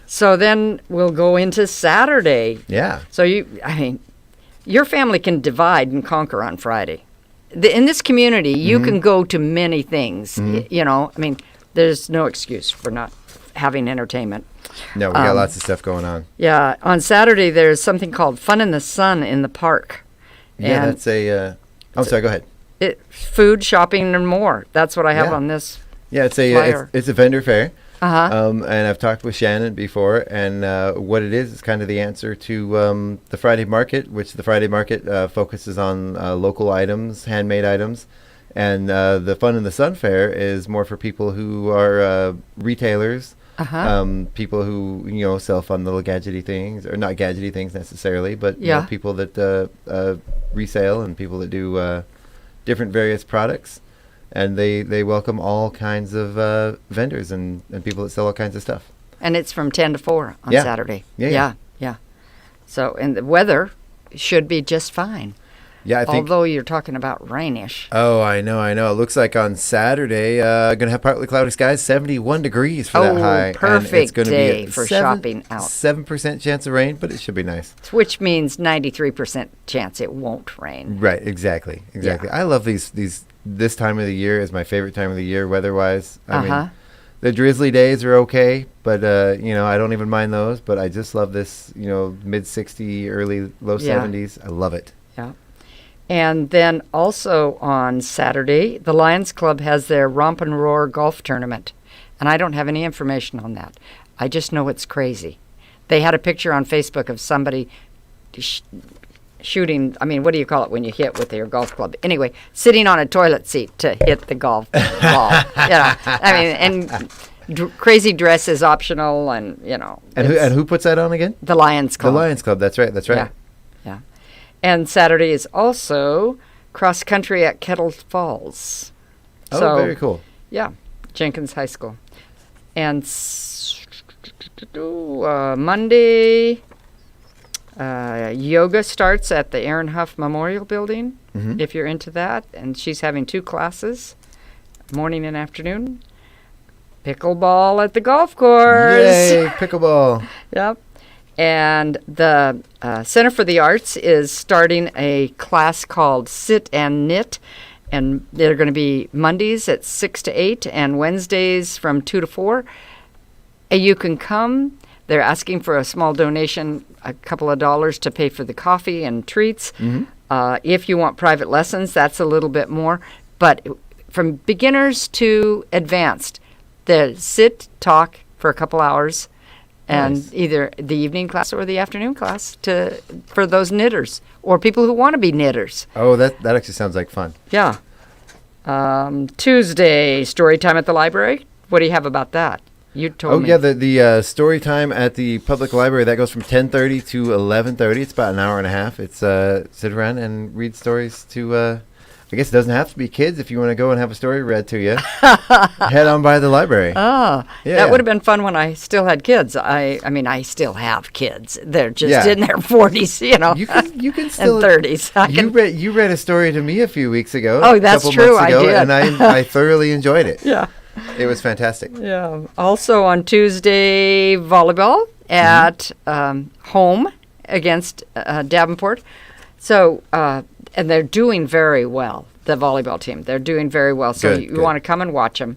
So then we'll go into Saturday. Yeah. So your family can divide and conquer on Friday. In this community, you can go to many things. Mm-hmm. There's no excuse for not having entertainment. No, we got lots of stuff going on. Yeah. On Saturday, there's something called Fun in the Sun in the park. Yeah, that's a... sorry, go ahead. Food, shopping, and more. That's what I have on this it's flyer. It's a vendor fair. Uh-huh. And I've talked with Shannon before, and what it is kind of the answer to the Friday Market, which the Friday Market focuses on local items, handmade items. And the Fun in the Sun Fair is more for people who are retailers, people who sell fun little gadgety things, or not gadgety things necessarily, but people that resale and people that do different various products. And they welcome all kinds of vendors and people that sell all kinds of stuff. And it's from 10 to 4 on Saturday. Yeah. So, and the weather should be just fine. Yeah, I think. Although you're talking about rainish. Oh, I know. It looks like on Saturday, going to have partly cloudy skies, 71 degrees for that high. Perfect and it's gonna day be for shopping out. 7% chance of rain, but it should be nice. Which means 93% chance it won't rain. Right, exactly. Yeah. I love this time of the year is my favorite time of the year weather-wise. I mean, the drizzly days are okay, but I don't even mind those, but I just love this, mid 60, early low 70s. I love it. Yeah. And then also on Saturday, the Lions Club has their Romp and Roar golf tournament. And I don't have any information on that. I just know it's crazy. They had a picture on Facebook of somebody shooting, what do you call it when you hit with your golf club? Anyway, sitting on a toilet seat to hit the golf ball. And crazy dress is optional, and And who puts that on again? The Lions Club. The Lions Club. That's right. Yeah. And Saturday is also cross country at Kettle Falls. Oh, very cool. Yeah, Jenkins High School. And Monday, yoga starts at the Aaron Huff Memorial Building, if you're into that. And she's having 2 classes, morning and afternoon. Pickleball at the golf course. Yay, pickleball. Yep. And the Center for the Arts is starting a class called Sit and Knit. And they're going to be Mondays at 6 to 8 and Wednesdays from 2 to 4. And you can come. They're asking for a small donation, a couple of dollars to pay for the coffee and treats. If you want private lessons, that's a little bit more. But from beginners to advanced, the sit, talk for a couple hours, and either the evening class or the afternoon class for those knitters or people who want to be knitters. Oh, that actually sounds like fun. Yeah. Tuesday, story time at the library. What do you have about that? You told me. Oh, yeah, the story time at the public library, that goes from 10:30 to 11:30. It's about an hour and a half. It's sit around and read stories to, I guess it doesn't have to be kids. If you want to go and have a story read to you, head on by the library. Oh, yeah. That would have been fun when I still had kids. I still have kids. They're just in their 40s, You can still, and 30s. You read a story to me a few weeks ago. Oh, that's true. I did. And I thoroughly enjoyed it. Yeah. It was fantastic. Yeah. Also on Tuesday, volleyball at home against Davenport. So, and they're doing very well, the volleyball team. They're doing very well. So you want to come and watch them.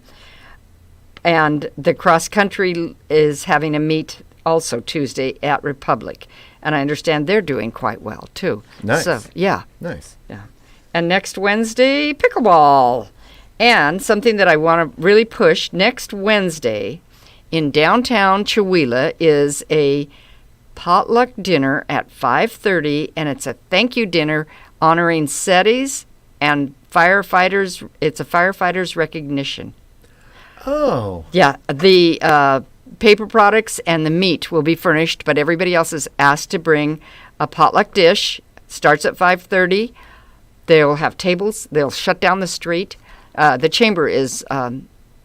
And the cross country is having a meet also Tuesday at Republic. And I understand they're doing quite well, too. Nice. So, yeah. Nice. Yeah. And next Wednesday, pickleball. And something that I want to really push, next Wednesday in downtown Chewelah is a potluck dinner at 5:30, and it's a thank you dinner honoring SETIs and firefighters. It's a firefighters recognition. Oh. Yeah, the paper products and the meat will be furnished, but everybody else is asked to bring a potluck dish. Starts at 5:30. They'll have tables. They'll shut down the street. The chamber is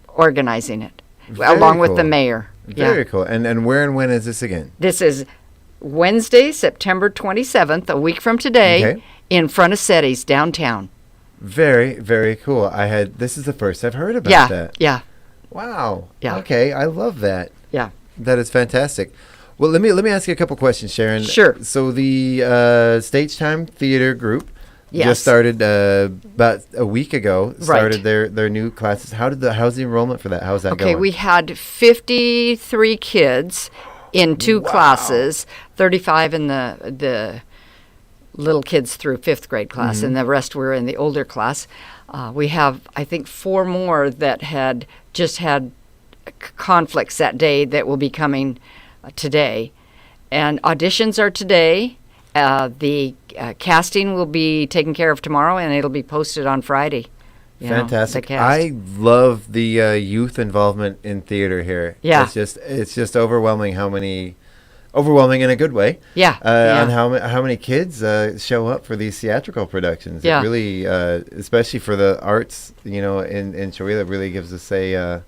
organizing it, along with the mayor. Very cool. And where and when is this again? This is Wednesday, September 27th, a week from today, in front of SETI's downtown. Very, very cool. This is the first I've heard about that. Yeah. Wow. Yeah. Okay, I love that. Yeah. That is fantastic. Well, let me ask you a couple questions, Sharon. Sure. So the Stage Time Theater Group just started about a week ago. Started their new classes. How's the enrollment for that? How's that going? Okay, we had 53 kids in 2 classes, 35 in the little kids through 5th grade class, and the rest were in the older class. We have, I think, 4 more that had just had conflicts that day that will be coming today. And auditions are today. The casting will be taken care of tomorrow, and it'll be posted on Friday. Fantastic. I love the youth involvement in theater here. Yeah. It's just overwhelming overwhelming in a good way. Yeah. On how many kids show up for these theatrical productions. Yeah. It really, especially for the arts, in Chewelah, really gives us a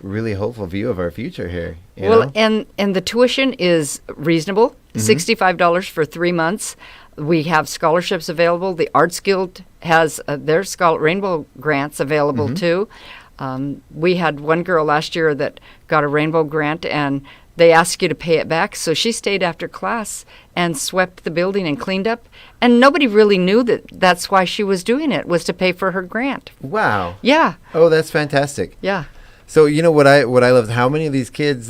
really hopeful view of our future here. You know? And the tuition is reasonable, $65 for 3 months. We have scholarships available. The Arts Guild has their Rainbow grants available too. We had one girl last year that got a Rainbow grant, and they asked you to pay it back. So she stayed after class and swept the building and cleaned up. And nobody really knew that that's why she was doing it, was to pay for her grant. Wow. Yeah. Oh, that's fantastic. Yeah. So what I love, how many of these kids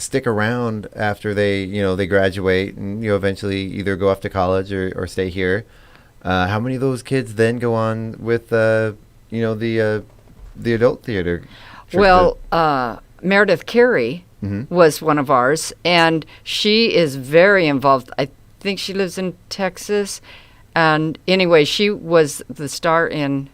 stick around after they graduate and eventually either go off to college or stay here. How many of those kids then go on with the adult theater? Well, Meredith Carey was one of ours, and she is very involved. I think she lives in Texas, and anyway, she was the star in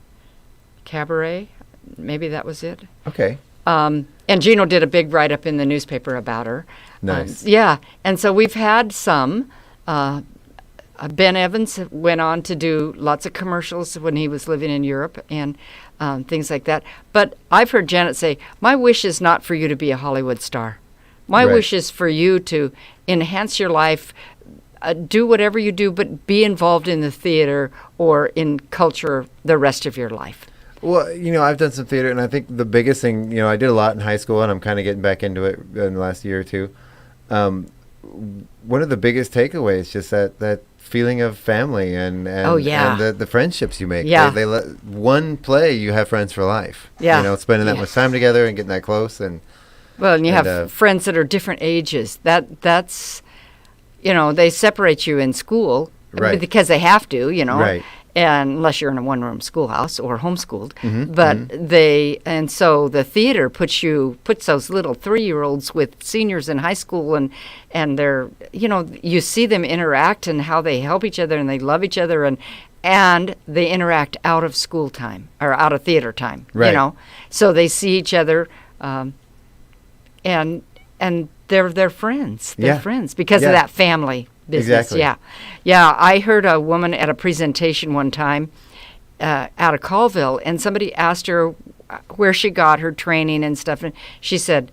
Cabaret. Maybe that was it. Okay. And Gino did a big write-up in the newspaper about her. Nice. Yeah, and so we've had some. Ben Evans went on to do lots of commercials when he was living in Europe and things like that. But I've heard Janet say, my wish is not for you to be a Hollywood star. My wish is for you to enhance your life, do whatever you do, but be involved in the theater or in culture the rest of your life. Well, I've done some theater, and I think the biggest thing, I did a lot in high school, and I'm kind of getting back into it in the last year or two. One of the biggest takeaways, just that feeling of family and the friendships you make. Yeah. They one play, you have friends for life. Yeah. Spending that much time together and getting that close. And you have friends that are different ages. That's, they separate you in school. Right. Because they have to, Right. And unless you're in a one-room schoolhouse or homeschooled, but so the theater puts those little 3-year-olds with seniors in high school, and they're, you see them interact and how they help each other and they love each other, and they interact out of school time or out of theater time, right. So they see each other, and they're friends. They're friends because of that family business. Exactly. Yeah. I heard a woman at a presentation one time out of Colville, and somebody asked her where she got her training and stuff, and she said,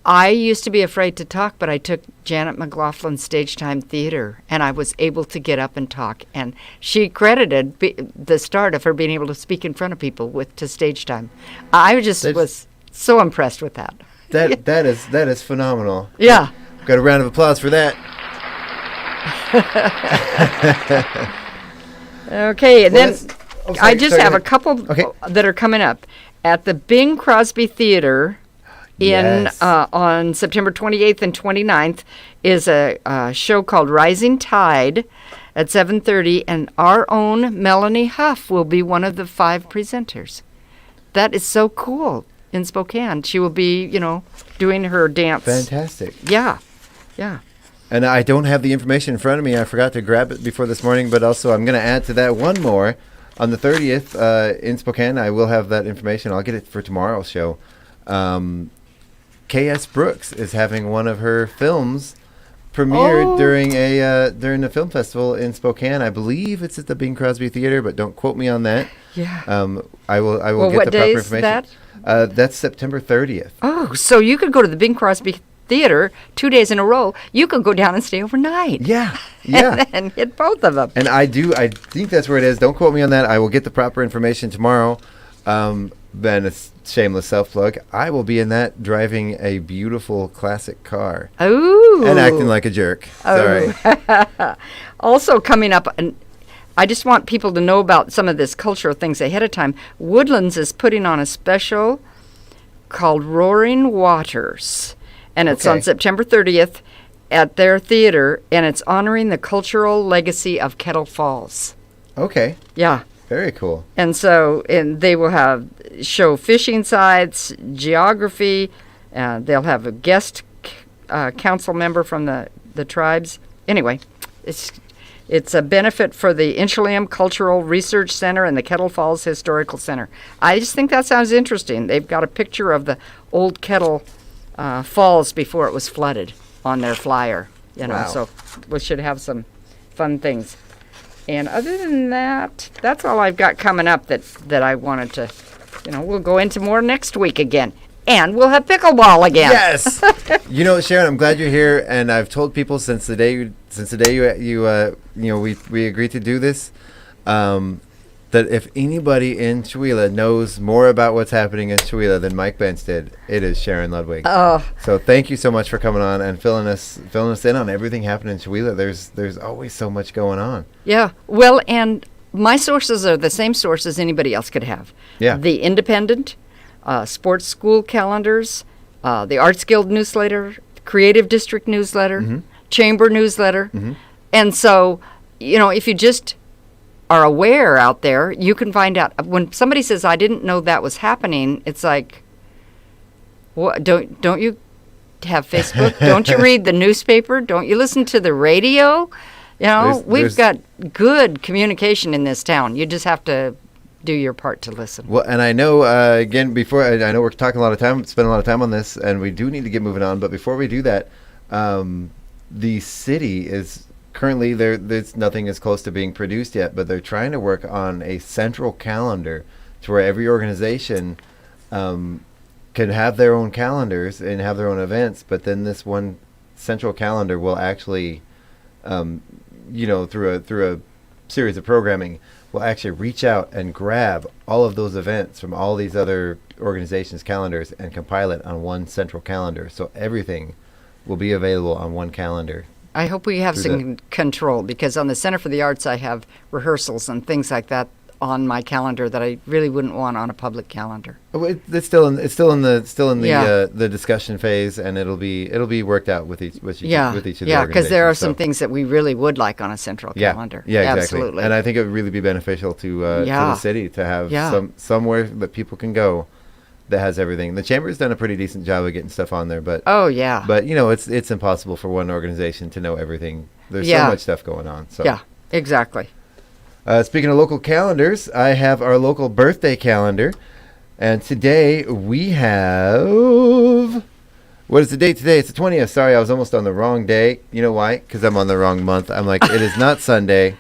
I used to be afraid to talk, but I took Janet McLaughlin's Stage Time Theater, and I was able to get up and talk. And she credited the start of her being able to speak in front of people to Stage Time. I was so impressed with that. That is phenomenal. Yeah. Got a round of applause for that. Okay, and then I just have a couple that are coming up at the Bing Crosby Theater on September 28th and 29th is a show called Rising Tide at 7:30, and our own Melanie Huff will be one of the 5 presenters. That is so cool in Spokane. She will be, doing her dance. Fantastic. Yeah. And I don't have the information in front of me. I forgot to grab it before this morning, but also I'm going to add to that one more. On the 30th in Spokane, I will have that information. I'll get it for tomorrow's show. K.S. Brooks is having one of her films premiered during the film festival in Spokane. I believe it's at the Bing Crosby Theater, but don't quote me on that. Yeah. I will get the proper information. That? That's September 30th. Oh, so you could go to the Bing Crosby Theater 2 days in a row. You could go down and stay overnight. Yeah. and hit both of them. And I think that's where it is. Don't quote me on that. I will get the proper information tomorrow. Then it's shameless self-plug. I will be in that driving a beautiful classic car. Ooh. And acting like a jerk. Sorry. Also coming up, and I just want people to know about some of this cultural things ahead of time. Woodlands is putting on a special called Roaring Waters. And it's on September 30th at their theater, and it's honoring the cultural legacy of Kettle Falls. Okay. Yeah. Very cool. And they will show fishing sites, geography. They'll have a guest council member from the tribes. Anyway, it's a benefit for the Inchelium Cultural Research Center and the Kettle Falls Historical Center. I just think that sounds interesting. They've got a picture of the old Kettle Falls before it was flooded on their flyer. Wow. So we should have some fun things. And other than that, that's all I've got coming up that I wanted to, we'll go into more next week again. And we'll have pickleball again. Yes. You know, Sharon, I'm glad you're here, and I've told people since the day we agreed to do this, that if anybody in Chewelah knows more about what's happening in Chewelah than Mike Bench did, it is Sharon Ludwig. Oh. So thank you so much for coming on and filling us in on everything happening in Chewelah. There's always so much going on. Yeah. Well, and my sources are the same sources anybody else could have. Yeah. The Independent, sports school calendars, the Arts Guild newsletter, Creative District newsletter, Chamber newsletter. And so, if you just are aware out there, you can find out. When somebody says, I didn't know that was happening, it's like, what? Don't you have Facebook? Don't you read the newspaper? Don't you listen to the radio? We've got good communication in this town. You just have to do your part to listen. Well, and I know, again, before, I know we're talking spending a lot of time on this, and we do need to get moving on, but before we do that, the city is currently, there's nothing as close to being produced yet, but they're trying to work on a central calendar to where every organization can have their own calendars and have their own events, but then this one central calendar will actually, through a series of programming, will actually reach out and grab all of those events from all these other organizations' calendars and compile it on one central calendar. So everything will be available on one calendar. I hope we have some control, because on the Center for the Arts, I have rehearsals and things like that on my calendar that I really wouldn't want on a public calendar. It's still in the discussion phase, and it'll be worked out with each of the organizations. Yeah, because there are some things that we really would like on a central calendar. Yeah, exactly. Absolutely. And I think it would really be beneficial to the city to have somewhere that people can go that has everything. The Chamber's done a pretty decent job of getting stuff on there, but but it's impossible for one organization to know everything. There's so much stuff going on. So yeah, exactly. Speaking of local calendars, I have our local birthday calendar, and today we have, what is the date today? It's the 20th. Sorry, I was almost on the wrong day. You know why? Because I'm on the wrong month. I'm like, it is not Sunday.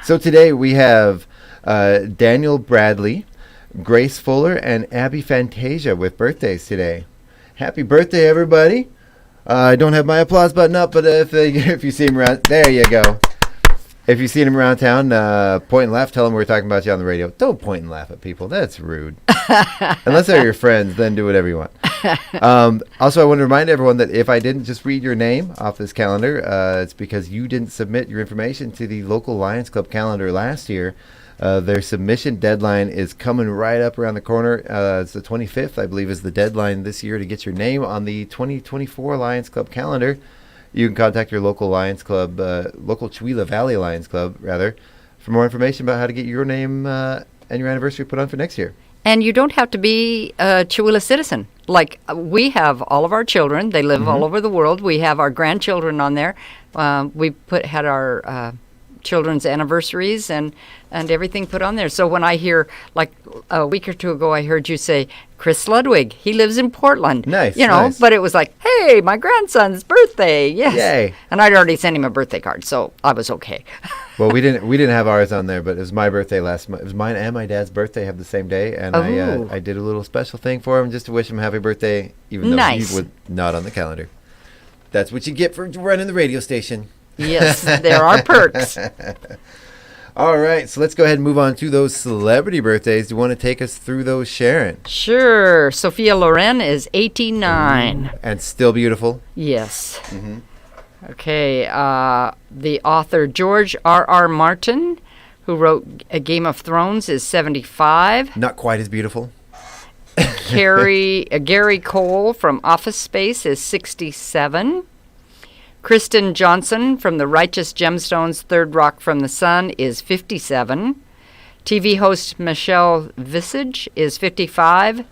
So today we have Daniel Bradley, Grace Fuller, and Abby Fantasia with birthdays today. Happy birthday, everybody. I don't have my applause button up, but if you see him around, there you go. If you see him around town, point and laugh. Tell them we're talking about you on the radio. Don't point and laugh at people. That's rude. Unless they're your friends, then do whatever you want. Also, I want to remind everyone that if I didn't just read your name off this calendar, it's because you didn't submit your information to the local Lions Club calendar last year. Their submission deadline is coming right up around the corner. It's the 25th, I believe, is the deadline this year to get your name on the 2024 Lions Club calendar. You can contact your local Lions Club, local Chewelah Valley Lions Club, rather, for more information about how to get your name and your anniversary put on for next year. And you don't have to be a Chewelah citizen. Like, we have all of our children. They live all over the world. We have our grandchildren on there. We had our children's anniversaries and everything put on there. So when I hear, like a week or two ago, I heard you say, Chris Ludwig, he lives in Portland. Nice, nice. But it was like, hey, my grandson's birthday. Yes. Yay. And I'd already sent him a birthday card, so I was okay. Well, we didn't have ours on there, but it was my birthday last month. It was mine and my dad's birthday have the same day, and I did a little special thing for him just to wish him happy birthday, even though he was not on the calendar. That's what you get for running the radio station. Yes, there are perks. All right, so let's go ahead and move on to those celebrity birthdays. Do you want to take us through those, Sharon? Sure. Sophia Loren is 89. And still beautiful? Yes. Okay, the author George R.R. Martin, who wrote A Game of Thrones, is 75. Not quite as beautiful. Gary Cole from Office Space is 67. Kristen Johnson from The Righteous Gemstones, Third Rock from the Sun is 57. TV host Michelle Visage is 55.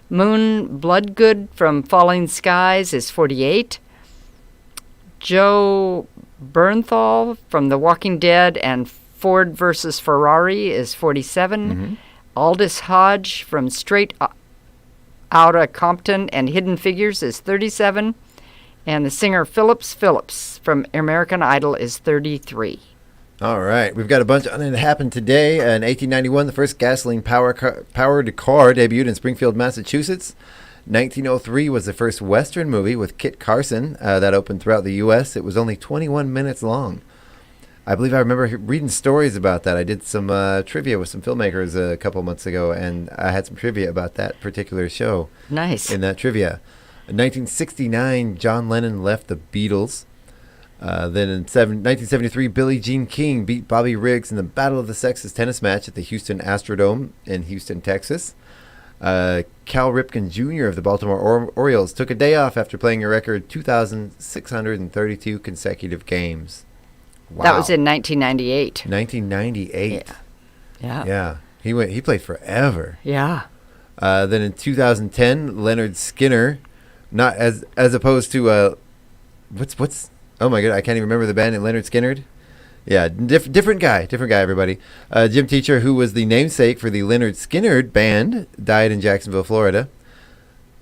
Moon Bloodgood from Falling Skies is 48. Joe Bernthal from The Walking Dead and Ford versus Ferrari is 47. Aldous Hodge from Straight Outta Compton and Hidden Figures is 37. And the singer Phillips from American Idol is 33. All right, we've got a bunch on it that happened today. In 1891, the first gasoline-powered car debuted in Springfield, Massachusetts. 1903 was the first Western movie with Kit Carson that opened throughout the U.S. It was only 21 minutes long. I believe I remember reading stories about that. I did some trivia with some filmmakers a couple months ago, and I had some trivia about that particular show. Nice. In that trivia. In 1969, John Lennon left the Beatles. Then in 1973, Billie Jean King beat Bobby Riggs in the Battle of the Sexes tennis match at the Houston Astrodome in Houston, Texas. Cal Ripken Jr. of the Baltimore Orioles took a day off after playing a record 2,632 consecutive games. Wow. That was in 1998. 1998. Yeah. Yeah. He played forever. Yeah. Then in 2010, Leonard Skinner, not as opposed to what's oh my god, I can't even remember the band name. Leonard Skinner. Yeah, different guy, everybody. Gym teacher who was the namesake for the Leonard Skinner band died in Jacksonville, Florida.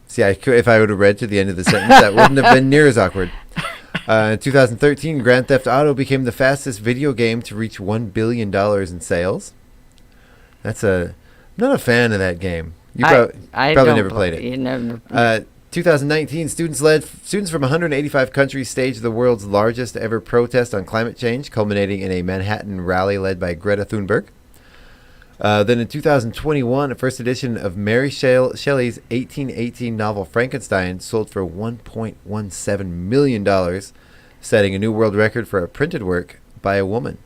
See, if I would have read to the end of the sentence, that wouldn't have been near as awkward. In 2013, Grand Theft Auto became the fastest video game to reach $1 billion in sales. I'm not a fan of that game. You probably never played it. You never. 2019, students from 185 countries staged the world's largest ever protest on climate change, culminating in a Manhattan rally led by Greta Thunberg. Then in 2021, a first edition of Mary Shelley's 1818 novel Frankenstein sold for $1.17 million, setting a new world record for a printed work by a woman.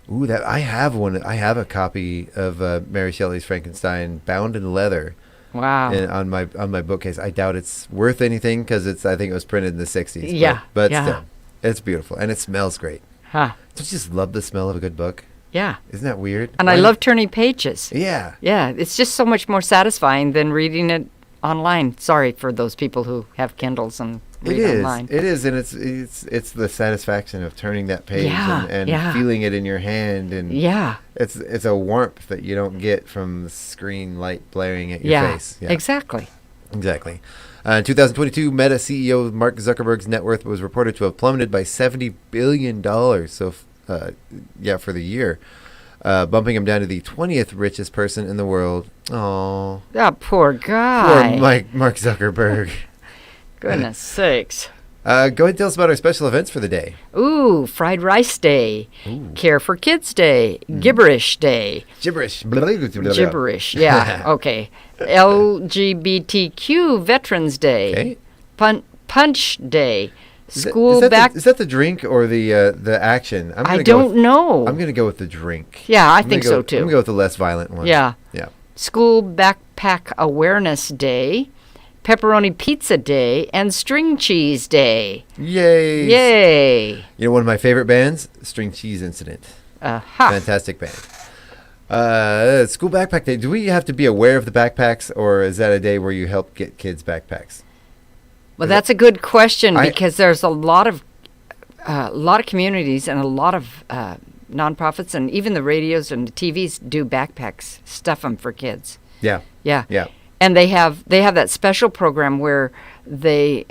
Ooh, I have one. I have a copy of Mary Shelley's Frankenstein bound in leather. Wow. On my bookcase. I doubt it's worth anything because I think it was printed in the 60s. Yeah. But still, it's beautiful and it smells great. Huh. Don't you just love the smell of a good book? Yeah. Isn't that weird? And I love turning pages. Yeah. Yeah. It's just so much more satisfying than reading it online. Sorry for those people who have Kindles and read online. It is, and it's the satisfaction of turning that page and feeling it in your hand, and it's a warmth that you don't get from the screen light blaring at your face. Yeah, exactly. In 2022, Meta CEO Mark Zuckerberg's net worth was reported to have plummeted by $70 billion. So, for the year, bumping him down to the 20th richest person in the world. Oh, that poor guy. Poor Mark Zuckerberg. Goodness sakes. Go ahead and tell us about our special events for the day. Ooh, Fried Rice Day. Ooh. Care for Kids Day. Gibberish Day. Gibberish. Gibberish, yeah. Okay. LGBTQ Veterans Day. Okay. Punch Day. Is that the drink or the action? I don't know. I'm going to go with the drink. Yeah, I think so too. I'm going to go with the less violent one. Yeah. Yeah. School Backpack Awareness Day. Pepperoni Pizza Day, and String Cheese Day. Yay! Yay! You know, one of my favorite bands, String Cheese Incident. Fantastic band. School Backpack Day. Do we have to be aware of the backpacks, or is that a day where you help get kids backpacks? Well, that's a good question because there's a lot of communities and a lot of nonprofits, and even the radios and the TVs do backpacks, stuff them for kids. Yeah. Yeah. Yeah. And they have that special program where they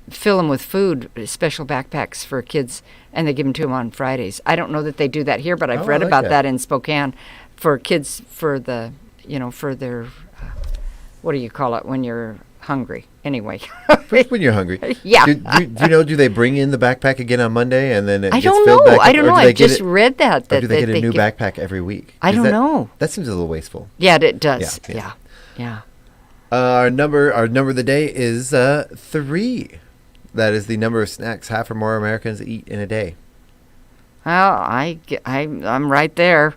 fill them with food, special backpacks for kids, and they give them to them on Fridays. I don't know that they do that here, but I've read about that in Spokane for kids for their, what do you call it when you're hungry? Anyway. When you're hungry. Yeah. Do they bring in the backpack again on Monday and then it gets don't filled know. back up? I don't know. I just read that. Or do they get a new backpack every week? I don't know. That seems a little wasteful. Yeah, it does. Yeah. Our number of the day is 3. That is the number of snacks half or more Americans eat in a day. Well, I'm right there.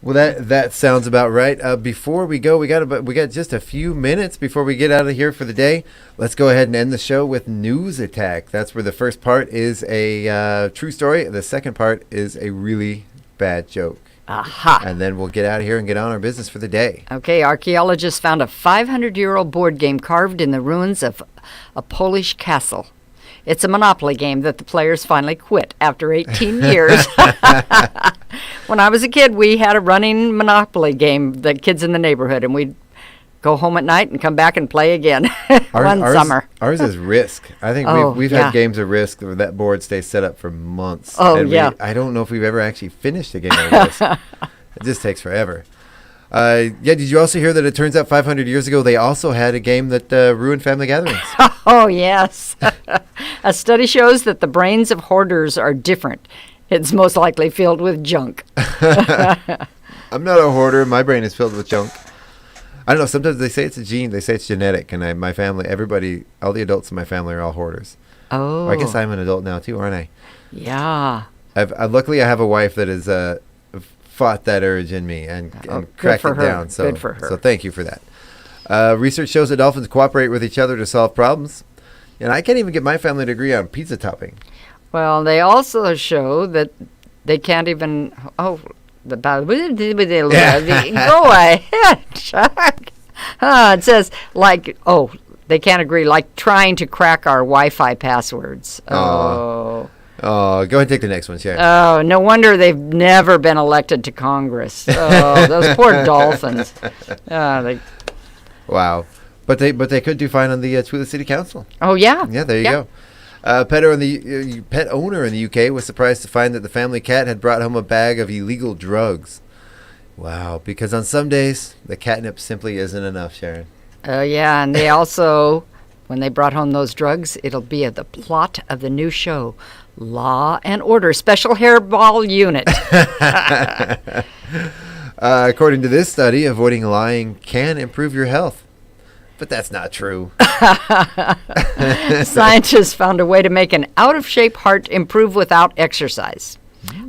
Well, that sounds about right. Before we go, we got just a few minutes before we get out of here for the day. Let's go ahead and end the show with News Attack. That's where the first part is a true story. The second part is a really bad joke. Aha. And then we'll get out of here and get on our business for the day. Okay, archaeologists found a 500-year-old board game carved in the ruins of a Polish castle. It's a Monopoly game that the players finally quit after 18 years. When I was a kid, we had a running Monopoly game, the kids in the neighborhood, and we'd go home at night and come back and play again. One summer. Ours is Risk. I think we've had games of Risk where that board stays set up for months. Oh, and yeah. I don't know if we've ever actually finished a game of Risk. It just takes forever. Did you also hear that it turns out 500 years ago they also had a game that ruined family gatherings? Oh, yes. A study shows that the brains of hoarders are different. It's most likely filled with junk. I'm not a hoarder. My brain is filled with junk. I don't know. Sometimes they say it's a gene. They say it's genetic. And my family, everybody, all the adults in my family are all hoarders. Oh. I guess I'm an adult now, too, aren't I? Yeah. Luckily, I have a wife that has fought that urge in me and cracked it down. So, good for her. So thank you for that. Research shows that dolphins cooperate with each other to solve problems. And I can't even get my family to agree on pizza topping. Well, they also show that they can't even... go ahead, Chuck. It says, they can't agree, like trying to crack our Wi-Fi passwords. Oh, go ahead and take the next one, Sharon. Oh, no wonder they've never been elected to Congress. Oh, those poor dolphins. Wow. But they could do fine on the Tooele City Council. Oh, yeah. Yeah, there you go. Pet owner in the UK was surprised to find that the family cat had brought home a bag of illegal drugs. Wow, because on some days, the catnip simply isn't enough, Sharon. Yeah, and they also, when they brought home those drugs, it'll be the plot of the new show, Law and Order Special Hairball Unit. According to this study, avoiding lying can improve your health. But that's not true. Scientists found a way to make an out-of-shape heart improve without exercise.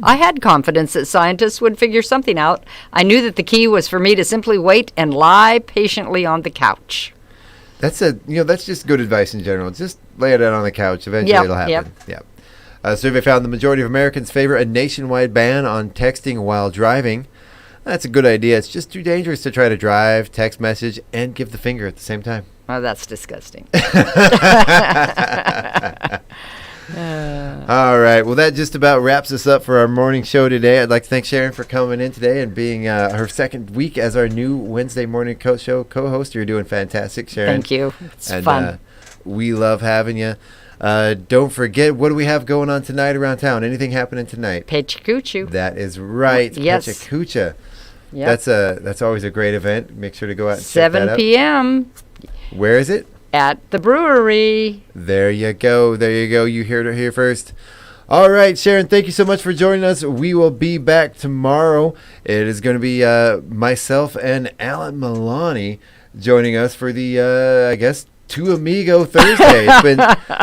I had confidence that scientists would figure something out. I knew that the key was for me to simply wait and lie patiently on the couch. That's just good advice in general. Just lay it out on the couch. Eventually it'll happen. Yep. A survey found the majority of Americans favor a nationwide ban on texting while driving. That's a good idea. It's just too dangerous to try to drive, text message, and give the finger at the same time. Oh, that's disgusting. All right. Well, that just about wraps us up for our morning show today. I'd like to thank Sharon for coming in today and being her second week as our new Wednesday morning show co-host. You're doing fantastic, Sharon. Thank you. It's fun. We love having you. Don't forget, what do we have going on tonight around town? Anything happening tonight? Pechacucha. That is right. Yes. Pechacucha. Yep. That's always a great event. Make sure to go out and check that out. 7 p.m. Where is it? At the brewery. There you go. You heard it here first. All right, Sharon, thank you so much for joining us. We will be back tomorrow. It is going to be myself and Alan Milani joining us for the, I guess, Two Amigo Thursday. It's been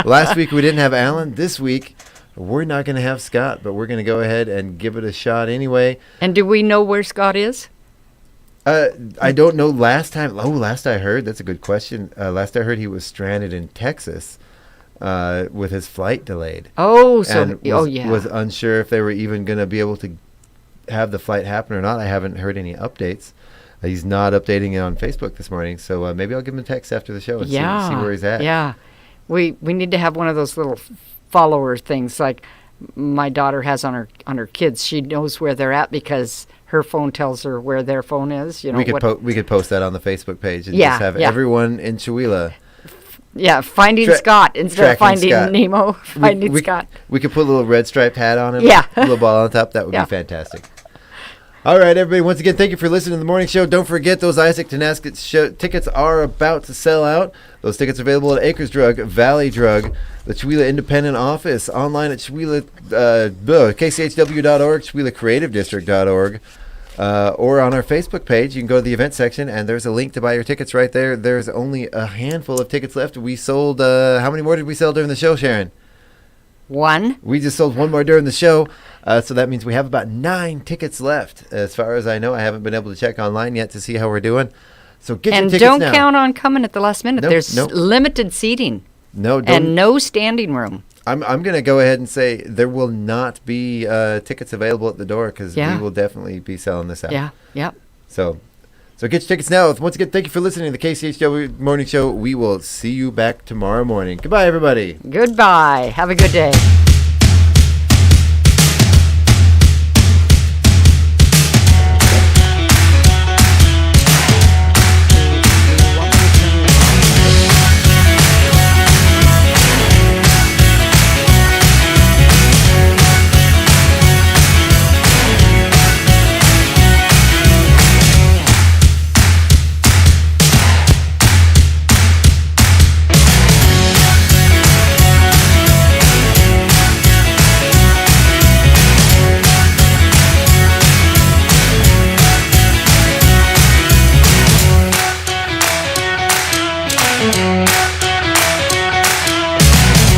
last week we didn't have Alan. This week we're not going to have Scott, but we're going to go ahead and give it a shot anyway. And do we know where Scott is? I don't know. Last I heard, that's a good question. Last I heard he was stranded in Texas with his flight delayed. Was unsure if they were even going to be able to have the flight happen or not. I haven't heard any updates. He's not updating it on Facebook this morning, so maybe I'll give him a text after the show and see where he's at. Yeah, we need to have one of those little follower things like my daughter has on her kids. She knows where they're at because her phone tells her where their phone is. You know, we could post that on the Facebook page and just have everyone in Tooele. Yeah, finding Scott instead of finding Scott. Nemo. Finding Scott. We could put a little red striped hat on him. Yeah, a little ball on top. That would be fantastic. All right, everybody. Once again, thank you for listening to the morning show. Don't forget those Isaac Tenasket show tickets are about to sell out. Those tickets are available at Acres Drug, Valley Drug, the Tooele Independent Office, online at Tooele, KCHW.org, TooeleCreativeDistrict.org, or on our Facebook page. You can go to the event section, and there's a link to buy your tickets right there. There's only a handful of tickets left. We sold, how many more did we sell during the show, Sharon? One. We just sold one more during the show, so that means we have about 9 tickets left. As far as I know, I haven't been able to check online yet to see how we're doing. So get your tickets now. And don't count on coming at the last minute. There's limited seating. And no standing room. I'm going to go ahead and say there will not be tickets available at the door because we will definitely be selling this out. Yeah, yeah. So get your tickets now. Once again, thank you for listening to the KCHW Morning Show. We will see you back tomorrow morning. Goodbye, everybody. Goodbye. Have a good day. Bye.